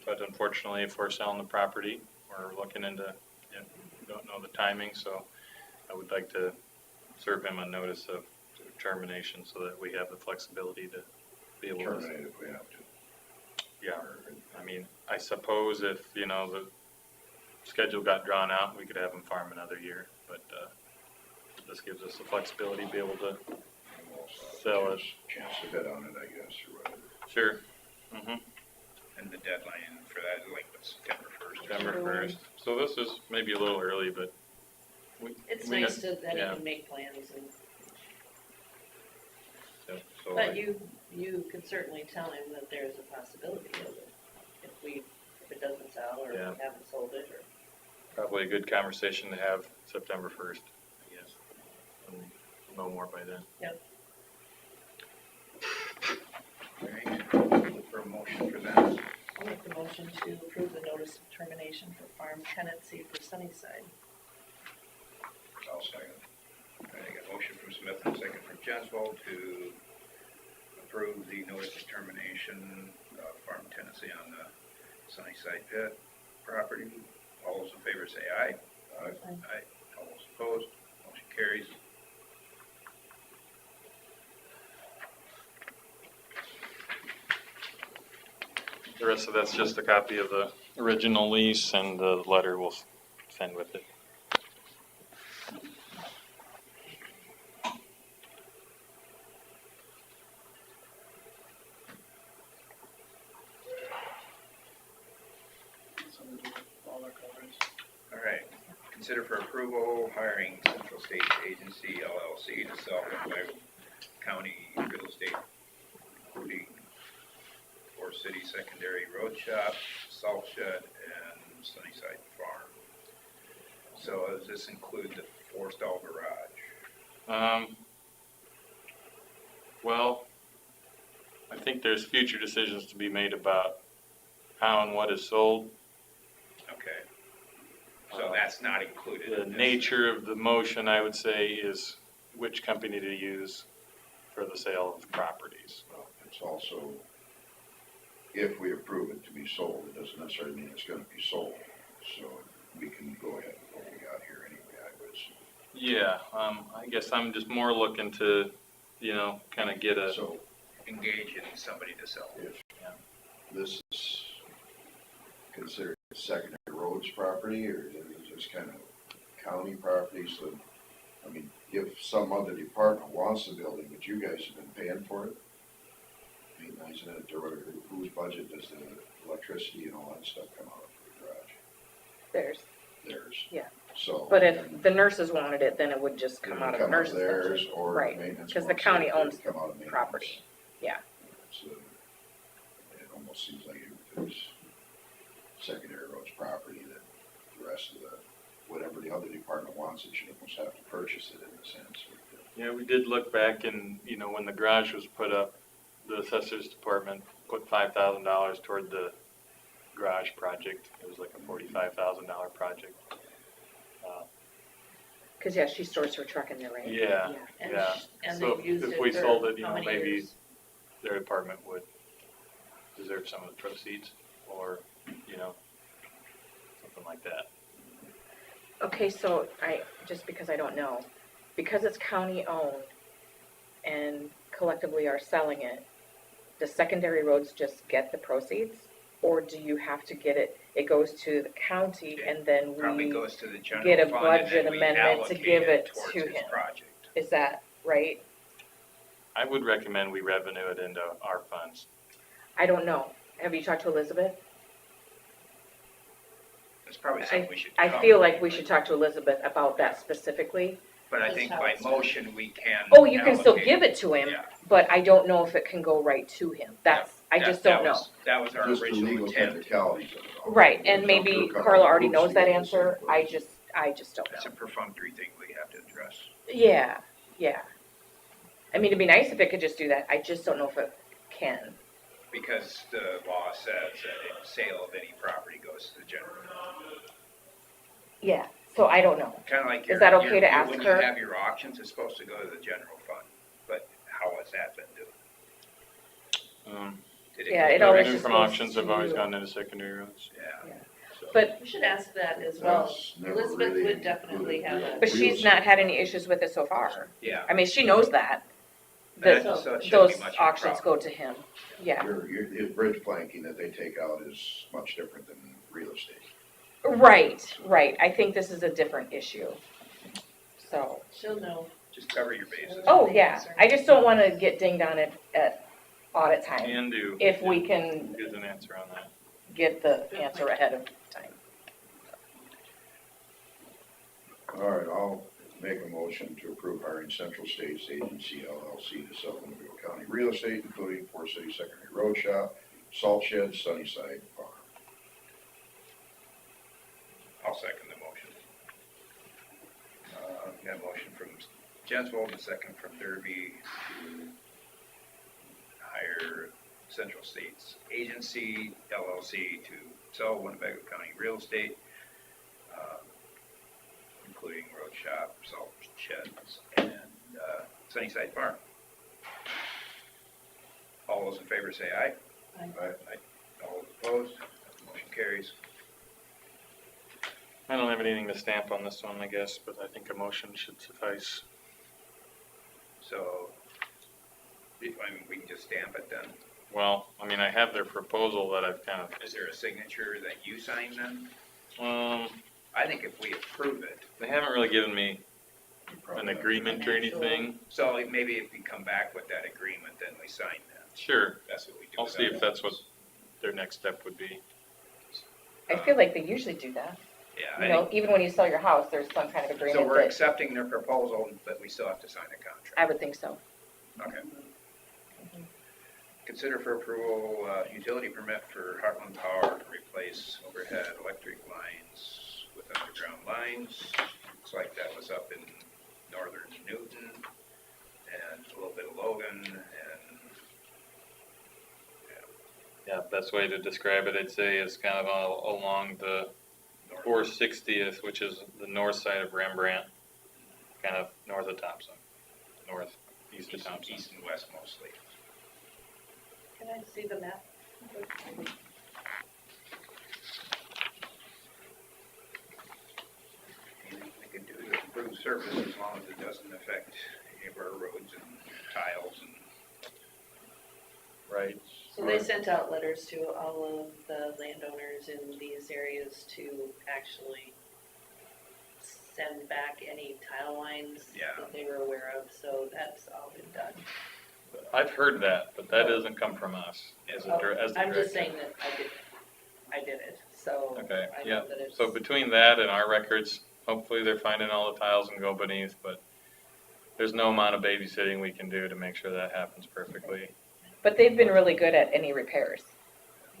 but unfortunately, if we're selling the property, we're looking into, don't know the timing, so I would like to serve him a notice of termination so that we have the flexibility to be able to terminate if we have to. Yeah, I mean, I suppose if, the schedule got drawn out, we could have them farm another year, but this gives us the flexibility to be able to sell it. Chance to bid on it, I guess, or whatever. Sure. Mm-hmm. And the deadline for that is like September 1st. September 1st. So this is maybe a little early, but It's we nice got- that he yeah. can make plans and, so but you could certainly tell him that there's a possibility of it. If it doesn't sell or Yeah. we haven't sold it or. probably a good conversation to have September 1st, I guess. And we'll know more by then. Yep. All right, look for a motion for that. I'll make the motion to approve the notice of termination for farm tenancy for Sunnyside. I'll second. All right, I got a motion from Smith and a second from Jeswell to approve the notice of termination of farm tenancy on the Sunnyside pit property. All those in favor say aye. Aye. Aye. All those opposed, motion carries. The rest of that's just a copy of the original lease, and the letter we'll send with it. All our colors. All right, consider for approval hiring Central States Agency LLC to sell Winnebago County real estate, including for city secondary road shop, salt shed, and Sunnyside Farm. So does this include the four-stall garage? Well, I think there's future decisions to be made about how and what is sold. Okay. So that's not included The in this? nature of the motion, I would say, is which company to use for the sale of properties. Well, it's also, if we approve it to be sold, it doesn't necessarily mean it's gonna be sold. So we can go ahead with what we got here anyway, I would assume. Yeah, I guess I'm just more looking to, kind of get a, So Engage in somebody to sell. if this is considered secondary roads property, or is this kind of county property? So, I mean, if some other department wants the building, but you guys have been paying for it, maintenance it, or whose budget does the electricity and all that stuff come out of for the garage? Theirs. Theirs. Yeah. So. But if the nurses wanted it, then it would just come out of the nurses' theirs, budget. or Right, maintenance. 'cause the wants it, county it owns would come out of maintenance. property. Yeah. So it almost seems like if there's secondary roads property, that the rest of the, whatever the other department wants, it should almost have to purchase it in a sense. yeah, we did look back and, when the garage was put up, the assessors department put $5,000 toward the garage project. It was like a $45,000 project. Cause yeah, she stores her truck in there, right? Yeah, And yeah. and So they've used if it we for sold it, how many maybe years? their department would deserve some of the proceeds, or, something like that. Okay, so just because I don't know, because it's county-owned and collectively are selling it, the secondary roads just get the proceeds? Or do you have to get it, it goes to the county and then Probably we, goes to the general get a fund and budget then we amendment to allocate give it towards to his him. project. is that right? I would recommend we revenue it into our funds. I don't know. Have you talked to Elizabeth? It's probably something we should I cover. feel like we should talk to Elizabeth about that specifically. But I Just think how by it's done. motion, we can. Oh, you can still allocate give it to him, Yeah. but I don't know if it can go right to him. I just don't know. That was our Just the original legal intent. technicalities of it all. Right, and Jump maybe through a couple Carla of already hoops knows to that get to the answer. same I place. just don't It's know. a perfunctory thing we have to address. Yeah, yeah. I mean, it'd be nice if it could just do that. I just don't know if it can. Because the law says that a sale of any property goes to the general fund. Yeah, so I don't know. Kind of like Is that okay to ask when her? you have your auctions, it's supposed to go to the general fund. But how has that been done? Did Yeah, go it to- always Revenue just from goes auctions have always to- gone into secondary roads. Yeah. So- But, We should ask that as well. That's never Elizabeth really would definitely have included a. but she's not had any issues with it so far. Yeah. I mean, she knows that. That- That so it shouldn't be those much of a auctions problem. go to him. Yeah. His bridge planking that they take out is much different than real estate. Right, right. I think this is a different issue. So, She'll know. Just cover your bases. oh, yeah. I just don't want to get dinged on it at audit time. Can do. If we can Gives an answer on that. get the answer ahead of time. All right, I'll make a motion to approve hiring Central States Agency LLC to sell Winnebago County real estate, including Forest City Secondary Road Shop, Salt Shed, Sunnyside Farm. I'll second the motion. Got a motion from Jensvold and a second from Derby to hire Central States Agency LLC to sell Winnebago County real estate, including road shop, salt sheds, and Sunnyside Farm. All those in favor say aye. Aye. All those opposed, motion carries. I don't have anything to stamp on this one, I guess, but I think a motion should suffice. So, I mean, we can just stamp it then. Well, I mean, I have their proposal that I've kind Is there a signature that you sign then? of, I think if we approve it, they haven't really given me You an probably have- agreement or anything. so maybe if we come back with that agreement, then we sign that. Sure, That's what we do. I'll with see if that. that's what their next step would be. I feel like they usually do that. Yeah, You know, even when you sell your house, there's some kind of so agreement we're that, accepting their proposal, but we still have to sign a contract. I would think so. Okay. Consider for approval, utility permit for Heartland Power to replace overhead electric lines with underground lines. Looks like that was up in northern Newton and a little bit of Logan and, Yeah, best way to describe it, I'd say, is kind of along the 460th, which is the north side of Rembrandt, kind of north of Thompson, east of Thompson. East and west mostly. Can I see the map? Anything we can do to improve service as long as it doesn't affect any of our roads and tiles and. Right. So they sent out letters to all of the landowners in these areas to actually send back any tile lines Yeah. that they were aware of, so that's all been done. I've heard that, but that doesn't come from us as a, as the I'm just directive. saying that I did it, so Okay, I yeah, know that it's. so between that and our records, hopefully they're finding all the tiles and go beneath, but there's no amount of babysitting we can do to make sure that happens perfectly. But they've been really good at any repairs,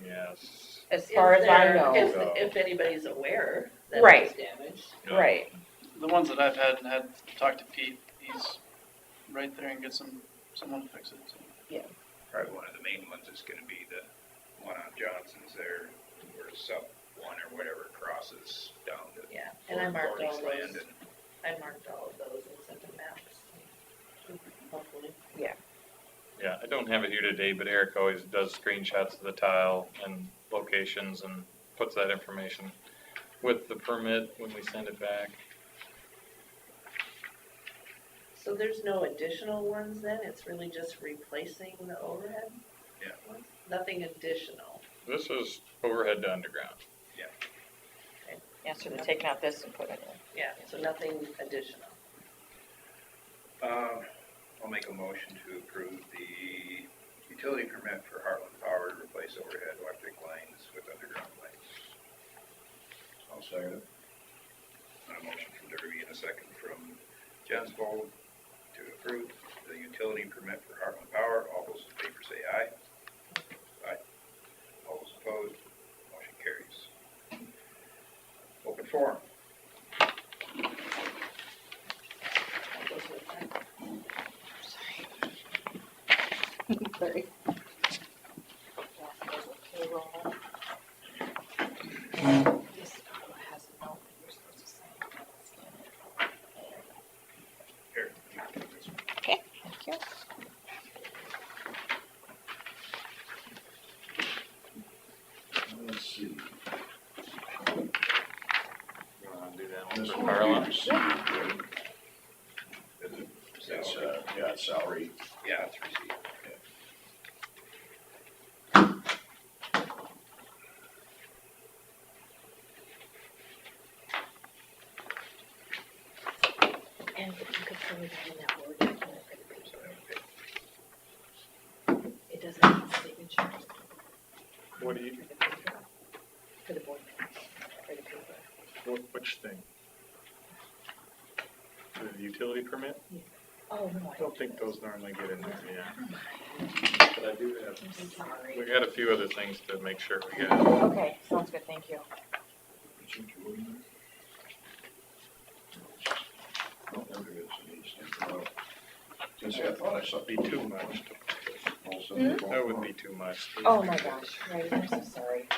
Yes. as far as I know. If anybody's aware that Right. it's damaged. Right. The ones that I've had talked to Pete, he's right there and gets someone to fix it, so. Probably one of the main ones is gonna be the one on Johnson's there, where sub one or whatever crosses down to. Yeah, and I marked all Gordy's land those, and- I marked all of those and sent them maps, hopefully. Yeah, I don't have it here today, but Eric always does screenshots of the tile and locations and puts that information with the permit when we send it back. So there's no additional ones then? It's really just replacing the overhead? Yeah. ones? Nothing additional? This is overhead to underground. Yeah, so they're taking out this and putting it in. Yeah, so nothing additional. I'll make a motion to approve the utility permit for Heartland Power to replace overhead electric lines with underground lines. I'll second it. A motion from Derby and a second from Jensvold to approve the utility permit for Heartland Power. All those in favor say aye. Aye. All those opposed, motion carries. Open forum. Sorry. This has a note that you're supposed to sign. Scan it. Here, you can take this one. Okay, thank you. Let's see. You wanna do that one This for one we Carla? received, right? It's, yeah, it's salary. Yeah, it's received. And if you could throw that in that word document for the paper. It doesn't have a signature What do you, for the paper, for the board minutes, for the paper. which thing? The utility permit? Oh, no, I don't think those normally get in there, yeah. But I do have, I'm sorry. we got a few other things to make sure we got. Okay, sounds good, thank you. Oh, there it is. It needs to come out. Since I thought I saw Be too much. That would be too much. Oh my gosh, right, I'm so sorry.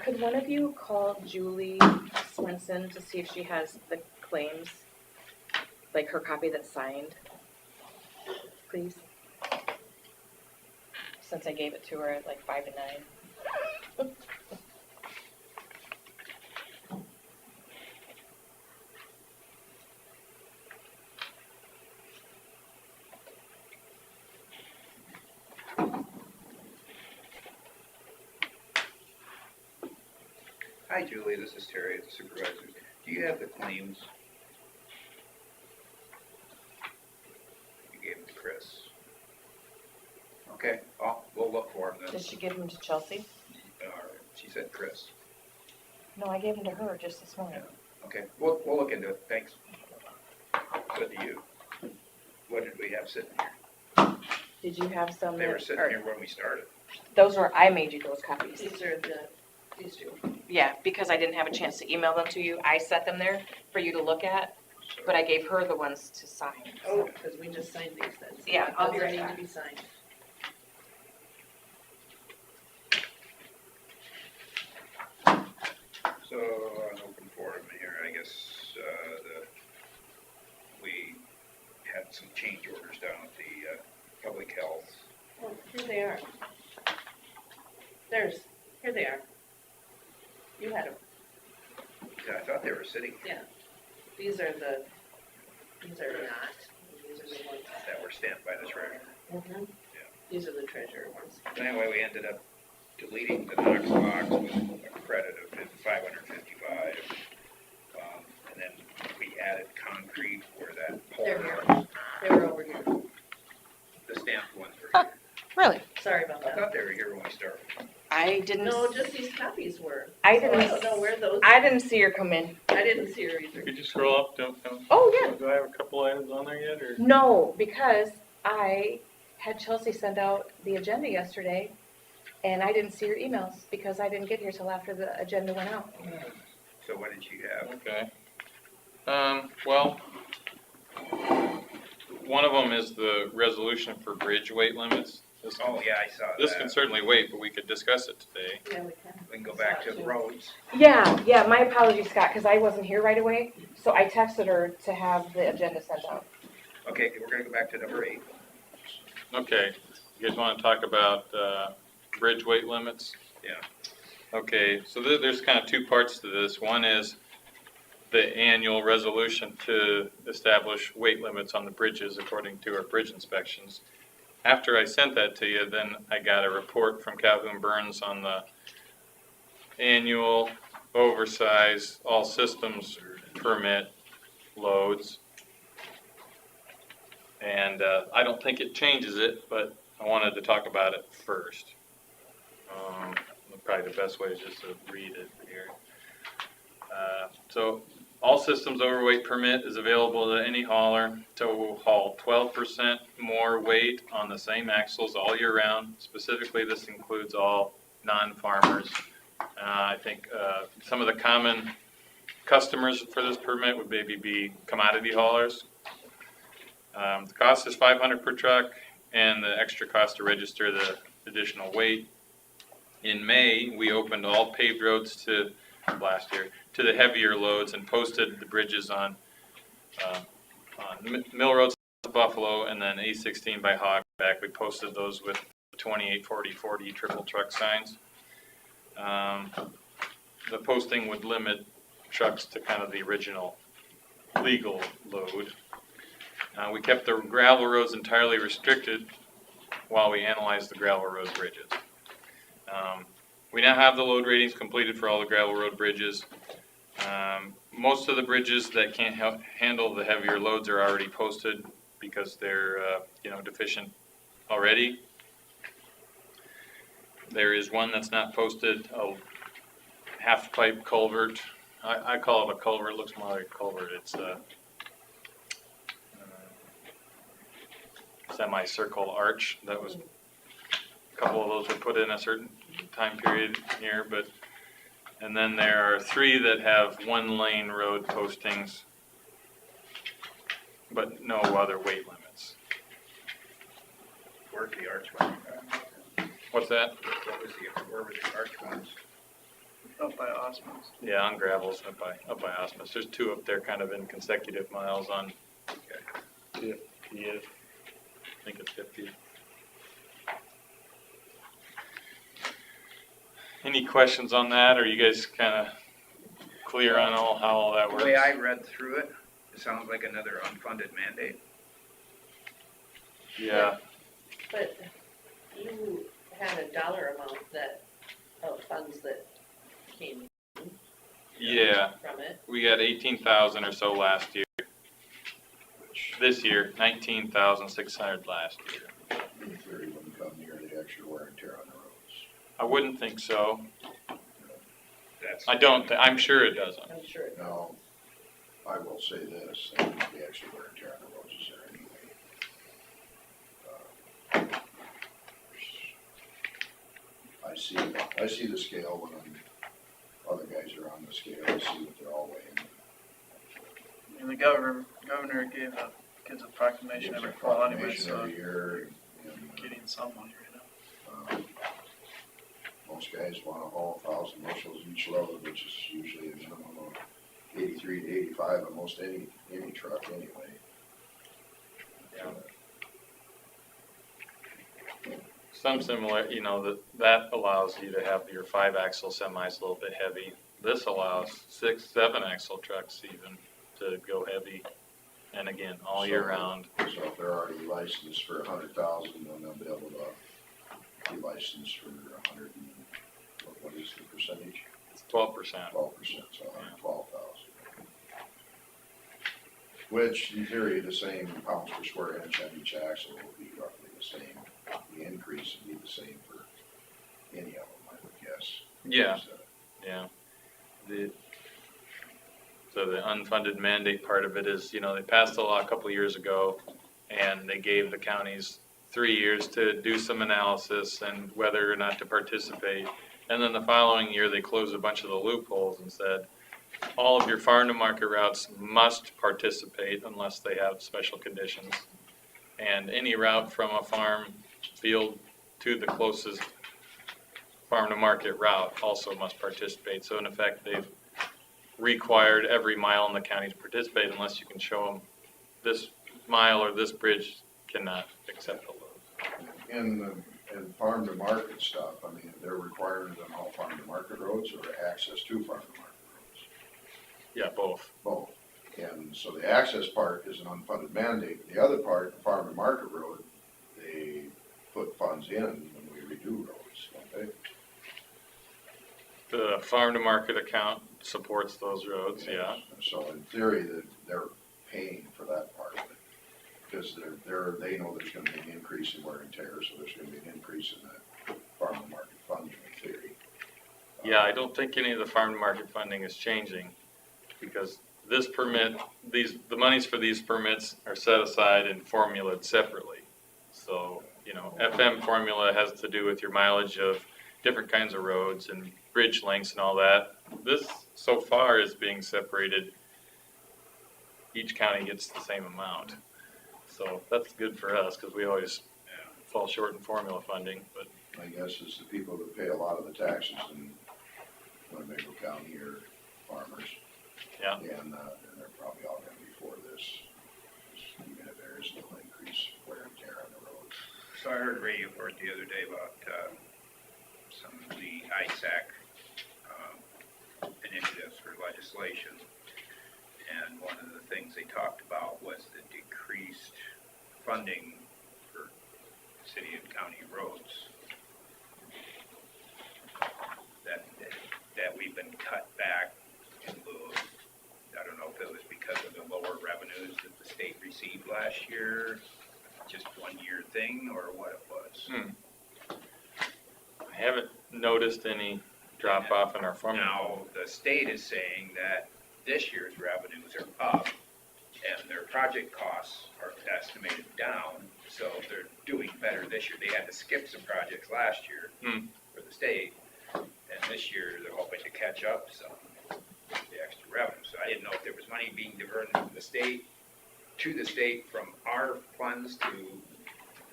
Could one of you call Julie Swenson to see if she has the claims, like her copy that's signed, please? Since I gave it to her at like 5 to 9. Hi Julie, this is Terry at the Supervisors. Do you have the claims? You gave them to Chris. Okay, we'll look for them then. Did she give them to Chelsea? She said Chris. No, I gave them to her just this morning. Okay, we'll look into it, thanks. Good to you. What did we have sitting here? Did you have some? They were that- sitting or- here when we started. Those were, I made you those copies. These two. Yeah, because I didn't have a chance to email them to you. I set them there for you to look at, but I gave her the ones to sign. Oh, because we just signed these then. So Yeah, I'll be those right need back. to be signed. So, an open forum here, I guess, we had some change orders down at the public health. Oh, here they are. Here they are. You had them, Yeah, I thought they were sitting yeah. These are not. These are the ones. that were stamped by the treasurer. Mhm. These are the treasurer ones. Anyway, we ended up deleting the Knox box with a credit of $555. And then we added concrete where that pole They're here. was. They were over here. The stamped ones were here. Really? Sorry about I that. thought they were here when we started. I didn't. No, just these copies were. I So I didn't. don't know where those. I didn't see her come in. I didn't see her either. Could you scroll up, don't, Oh, yeah. do I have a couple items on there yet, or? No, because I had Chelsea send out the agenda yesterday, and I didn't see her emails because I didn't get here till after the agenda went out. So what did you have? Okay. Well, one of them is the resolution for bridge weight limits. This can- Oh, yeah, I saw that. This can certainly wait, but we could discuss it today. Yeah, we can. We can go back to the roads. Yeah, my apologies, Scott, because I wasn't here right away, so I texted her to have the agenda sent out. Okay, we're gonna go back to number 8. Okay, you guys want to talk about bridge weight limits? Yeah. Okay, so there's kind of two parts to this. One is the annual resolution to establish weight limits on the bridges according to our bridge inspections. After I sent that to you, then I got a report from Calhoun Burns on the annual oversize all systems permit loads. And I don't think it changes it, but I wanted to talk about it first. Probably the best way is just to read it here. So all systems overweight permit is available to any hauler to haul 12% more weight on the same axles all year round. Specifically, this includes all non-farmers. I think some of the common customers for this permit would maybe be commodity haulers. The cost is $500 per truck, and the extra cost to register the additional weight. In May, we opened all paved roads to last year to the heavier loads and posted the bridges on Mill Road Buffalo and then A16 by Hogback. We posted those with 28, 40, 40 triple truck signs. The posting would limit trucks to kind of the original legal load. We kept the gravel roads entirely restricted while we analyzed the gravel road bridges. We now have the load ratings completed for all the gravel road bridges. Most of the bridges that can't handle the heavier loads are already posted because they're deficient already. There is one that's not posted, a half pipe culvert. I call it a culvert. It looks more like a culvert. It's a semicircle arch that was. A couple of those were put in a certain time period here, and then there are 3 that have 1 lane road postings, but no other weight limits. Where's the arch one? What's that? Where were the arch ones? Up by Osmonds. Yeah, on gravels up by Osmus. There's 2 up there kind of in consecutive miles on 50th. I think it's 50th. Any questions on that, or are you guys kind of clear on how all that works? The way I read through it, it sounds like another unfunded mandate. Yeah. But you had a dollar amount of funds that came from it. We got 18,000 or so last year. This year, 19,600 last year. In theory, wouldn't come near the extra wear and tear on the roads. I wouldn't think so. I'm sure it doesn't. I'm sure it does. Now, I will say this, the extra wear and tear on the roads is there anyway. I see the scale when other guys are on the scale, I see what they're all weighing. And the governor gives a proclamation every fall anyway, so Every year, and, getting some money right now. Most guys wanna haul 1,000 bushels each load, which is usually a minimum of 83 to 85 on most any truck anyway. Yeah. Some similar, that allows you to have your 5-axle semis a little bit heavy. This allows 6, 7-axle trucks even to go heavy, and again, all year round. So if they're already licensed for 100,000, then they'll be able to be licensed for 100 and, what is the percentage? It's 12%. 12%, so 112,000. Which, in theory, the same pounds per square inch on each axle will be roughly the same. The increase would be the same for any of them, I would guess. Yeah, yeah. So the unfunded mandate part of it is, they passed a law a couple of years ago, and they gave the counties 3 years to do some analysis and whether or not to participate. And then the following year, they closed a bunch of the loopholes and said, all of your farm to market routes must participate unless they have special conditions. And any route from a farm field to the closest farm to market route also must participate. So in effect, they've required every mile in the county to participate unless you can show them this mile or this bridge cannot accept the load. And farm to market stuff, I mean, they're required on all farm to market roads or access to farm to market roads? Yeah, both. both. And so the access part is an unfunded mandate. The other part, the farm to market road, they put funds in when we redo roads, don't they? The farm to market account supports those roads, yeah. So in theory, they're paying for that part of it. Because they know there's gonna be an increase in wear and tear, so there's gonna be an increase in that farm to market funding in theory. Yeah, I don't think any of the farm to market funding is changing, because this permit, the monies for these permits are set aside and formulated separately. So, you know, FM formula has to do with your mileage of different kinds of roads and bridge lengths and all that. This, so far, is being separated. Each county gets the same amount. So that's good for us, because we always fall short in formula funding, but. My guess is the people that pay a lot of the taxes in Winnebago County are farmers. Yeah. And they're probably all gonna be for this, even if there is no increase wear and tear on the roads. So I heard a radio report the other day about some of the ISAC initiatives for legislation. And one of the things they talked about was the decreased funding for city and county roads. That we've been cut back in lieu of, I don't know if it was because of the lower revenues that the state received last year, just 1 year thing, or what it was. I haven't noticed any drop off in our formula. Now, the state is saying that this year's revenues are up and their project costs are estimated down, so they're doing better this year. They had to skip some projects last year for the state, and this year they're hoping to catch up some with the extra revenue. So I didn't know if there was money being diverted from the state to the state from our funds to,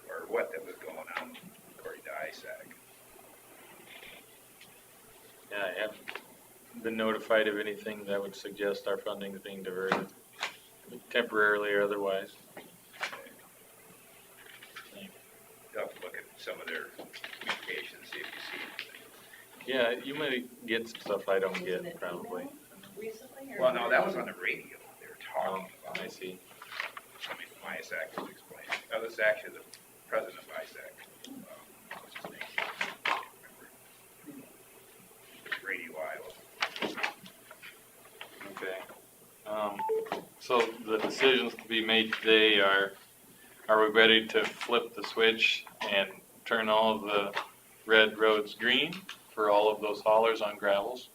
or what that was going on according to ISAC. Yeah, I haven't been notified of anything that would suggest our funding is being diverted, temporarily or otherwise. You'll have to look at some of their communications, see if you see anything. Yeah, you might get some stuff I don't get, probably. Recently, or? Well, no, that was on the radio. They were talking about I it. see. I mean, ISAC was explaining. Oh, this is actually the president of ISAC. What's his name? Radio Iowa. Okay. So the decisions to be made today are we ready to flip the switch and turn all of the red roads green for all of those haulers on gravels?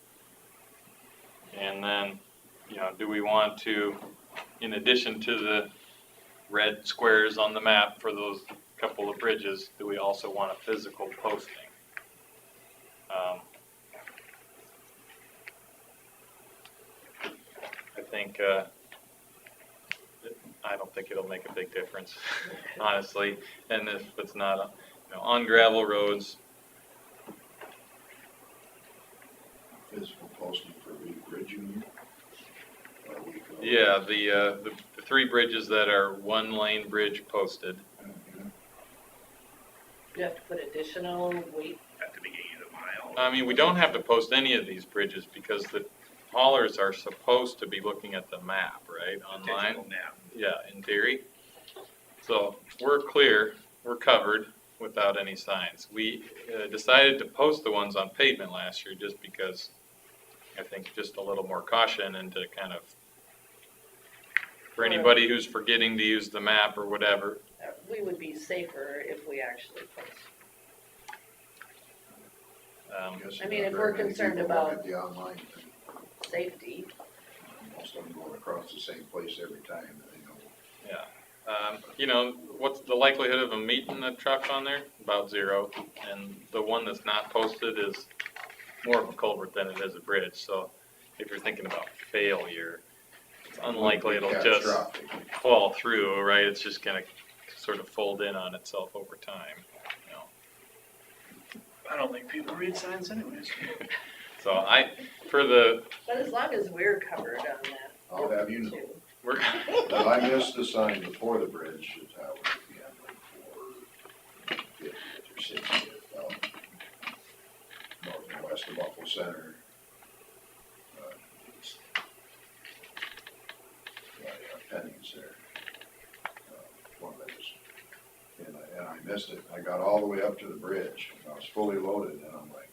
And then, you know, do we want to, in addition to the red squares on the map for those couple of bridges, do we also want a physical posting? I think, I don't think it'll make a big difference, honestly. And if it's not, you know, on gravel roads, Physical posting for Leaf Bridge, you mean? yeah, the three bridges that are one lane bridge posted. You have to put additional weight. At the beginning of the mile. I mean, we don't have to post any of these bridges because the haulers are supposed to be looking at the map, right, online? Digital map. Yeah, in theory. So we're clear, we're covered without any signs. We decided to post the ones on pavement last year just because I think just a little more caution and to kind of, for anybody who's forgetting to use the map or whatever. We would be safer if we actually post. I mean, if we're concerned about At the online thing, safety, most of them going across the same place every time, they know. Yeah. You know, what's the likelihood of them meeting a truck on there? About 0. And the one that's not posted is more of a culvert than it is a bridge. So if you're thinking about failure, it's unlikely it'll just Catastrophic. fall through, right? It's just gonna sort of fold in on itself over time, you know. I don't think people read signs anyways. So for the, but as long as we're covered on that. I'll have you know. too. we're, But I missed the sign before the bridge, it's how it began, like 450th or 60th, north and west of Buffalo Center. Penny's there. One that was, and I missed it. I got all the way up to the bridge. I was fully loaded, and I'm like,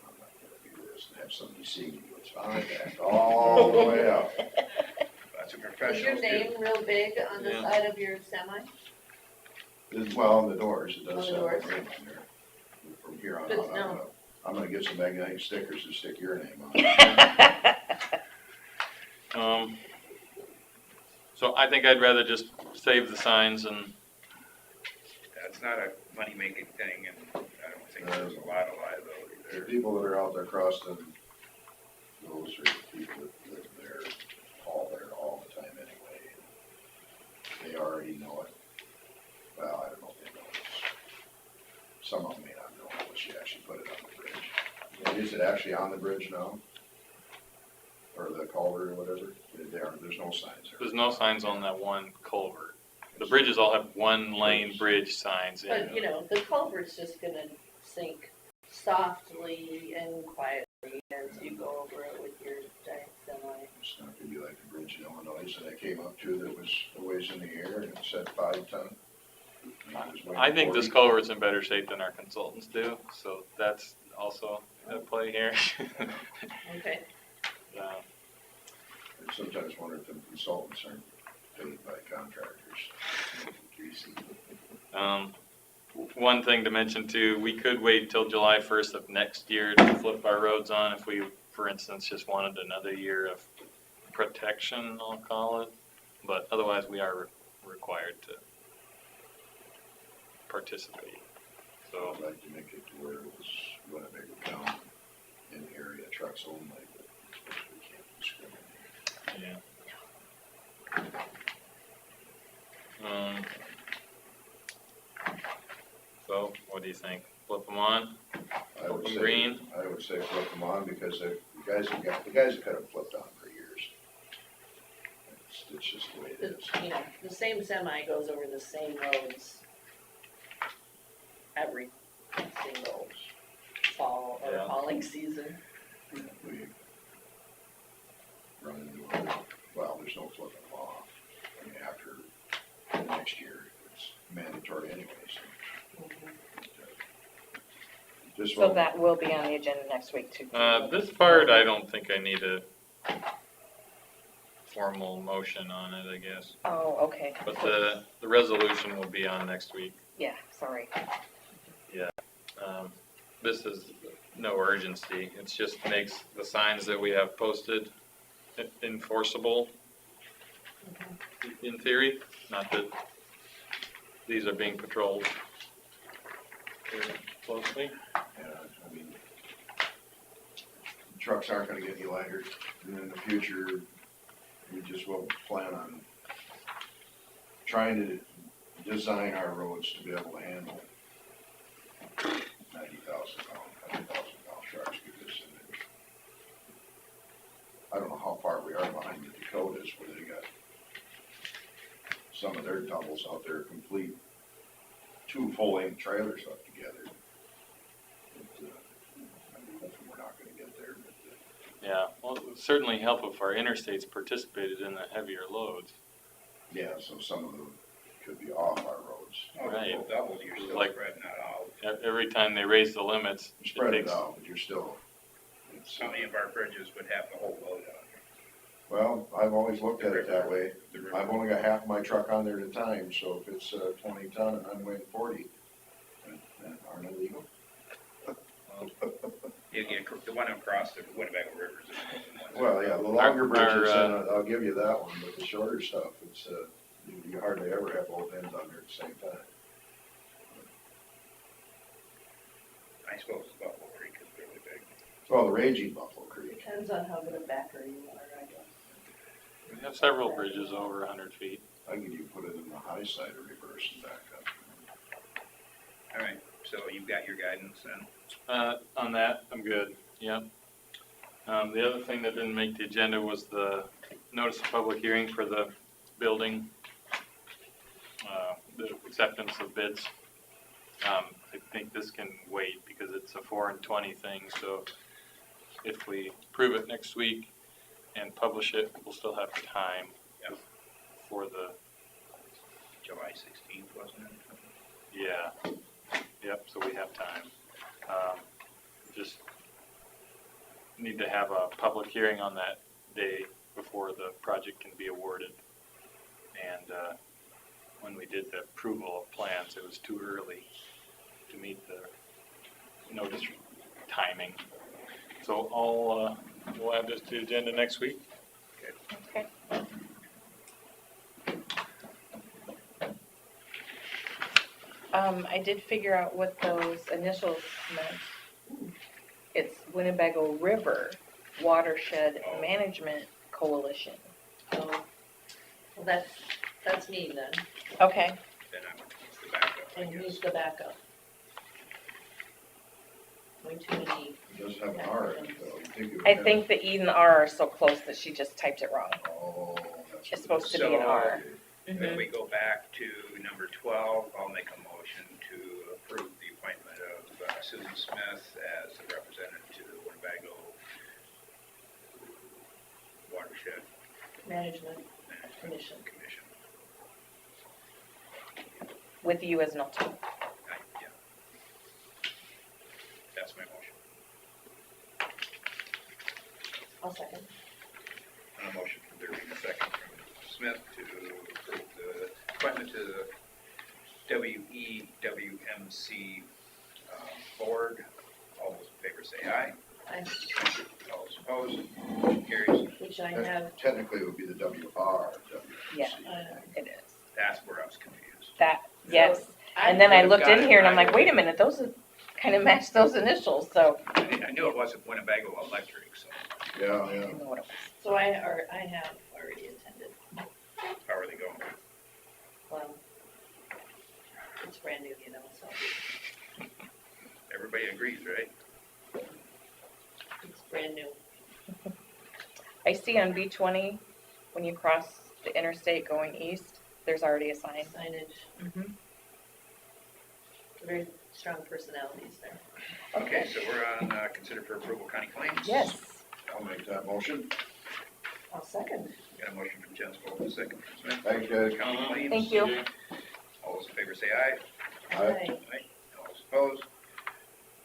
I'm not gonna do this and have somebody see me. It's I backed all the way up. That's a Is your professional. name real big on the Yeah. side of your semi? Well, on the doors, it On does the have doors? my name on there. From here on Good out, to know. I'm gonna get some magnetic stickers to stick your name on. So I think I'd rather just save the signs and, That's not a money-making thing, and I don't think there's a lot of liability The there. people that are out there crossing, those are the people that live there all the time anyway. They already know it. Well, I don't know if they know it. Some of them may not know it unless you actually put it on the bridge. And is it actually on the bridge now? Or the culvert or whatever? There's no signs there. there's no signs on that one culvert. The bridges all have one lane bridge signs in But, them. you know, the culvert's just gonna sink softly and quietly as you go over it with your giant semi. It's not gonna be like the bridge in Illinois that I came up to that was a ways in the air and it said 5 ton. And I was weighing I think 40. this culvert's in better shape than our consultants do, so that's also at play here. Okay. I sometimes wonder if the consultants aren't paid by contractors. One thing to mention too, we could wait till July 1st of next year to flip our roads on if we, for instance, just wanted another year of protection, I'll call it. But otherwise, we are required to participate. So, I'd like to make it to where it was Winnebago County in the area, trucks only, but we can't discriminate. yeah. So, what do you think? Flip them on? I would Flip them say- green? I would say flip them on because the guys have got them flipped on for years. It's just the way it is. You know, the same semi goes over the same roads every single fall or Yeah. hauling season. We run into other, well, there's no flipping them off. I mean, after the next year, it's mandatory anyways. Just So what- that will be on the agenda next week too. This part, I don't think I need a formal motion on it, I guess. Oh, okay. But the resolution will be on next week. Yeah, sorry. This is no urgency. It just makes the signs that we have posted enforceable in theory, not that these are being patrolled very closely. Yeah, I mean, trucks aren't gonna get any lighter, and in the future, we just will plan on trying to design our roads to be able to handle 100,000 pound trucks, because I don't know how far we are behind the Dakotas, where they got some of their doubles out there complete, 2 full-length trailers up together. But, hopefully we're not gonna get there, but, Yeah, well, it would certainly help if our interstates participated in the heavier loads. yeah, so some of them could be off our roads. Oh, Right. the double, you're still Like- spreading that out. Every time they raise the limits, it Spread it takes, out, but you're still, it's, How many of our bridges would have the whole load on well, I've always looked at it that way. I've only got half my truck on there at a time, so if it's 20 ton and I'm weighing 40, that aren't illegal. The one across the Winnebago River is. Well, yeah, the longer bridges, our, I'll give you that one, but the shorter stuff, it's, you hardly ever have both ends on there at the same time. I suppose Buffalo Creek is really big. Well, the raging Buffalo Creek, Depends on how good a backer you are, I guess. we have several bridges over 100 feet. I think you put it in the high side or reverse and back up. All right, so you've got your guidance then? On that, I'm good, yep. The other thing that didn't make the agenda was the notice of public hearing for the building, the acceptance of bids. I think this can wait because it's a 4 and 20 thing, so if we approve it next week and publish it, we'll still have time. before the, July 16th, wasn't it? yeah, yep, so we have time. Just need to have a public hearing on that day before the project can be awarded. And when we did the approval of plans, it was too early to meet the notice timing. So we'll add this to the agenda next week. Okay. I did figure out what those initials meant. It's Winnebago River Watershed Management Coalition. Oh, well, that's me then, Okay. Then I'm the backup, I and guess. who's the backup? Way too many. It does have an R in it, though. You'd think it would I have- think the E and the R are so close that she just typed it wrong. Oh, that's. It's supposed to be an R. Then we go back to number 12, I'll make a motion to approve the appointment of Susan Smith as the representative to the Winnebago Watershed Management Management Commission. Commission. With you as an alternate. Yeah. That's my motion. I'll second. And a motion from Derby, a second from Smith to approve the appointment to the WEWMC board. All those in favor say aye. All those opposed, motion carries. Which I have, Technically, it would be the WR. Yeah, it is. That's where I was confused. That, yes. And then I would've looked got in it here and I'm right. like, wait a minute, those kind of match those initials, so. I knew it wasn't Winnebago Electric, so Yeah, I yeah. didn't know what it was. so I have already attended. how are they going? Well, it's brand new, so Everybody agrees, right? it's brand new. I see on B20, when you cross the interstate going east, there's already a sign. Signage, Mm-hmm. very strong personalities there. Okay, so we're on, consider for approval county claims. Yes. I'll make that motion. I'll second. Got a motion from Jensvold, a second from Smith. Thanks, guys. County claims. Thank you. All those in favor say aye. Aye. Aye. All those opposed?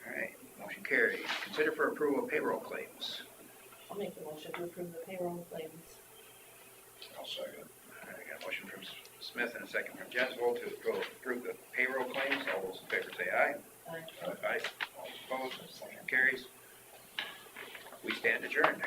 All right, motion carries. Consider for approval of payroll claims. I'll make the motion to approve the payroll claims. I'll second. All right, got a motion from Smith and a second from Jensvold to approve the payroll claims. All those in favor say aye. Aye. Aye. All those opposed? Motion carries. We stand adjourned.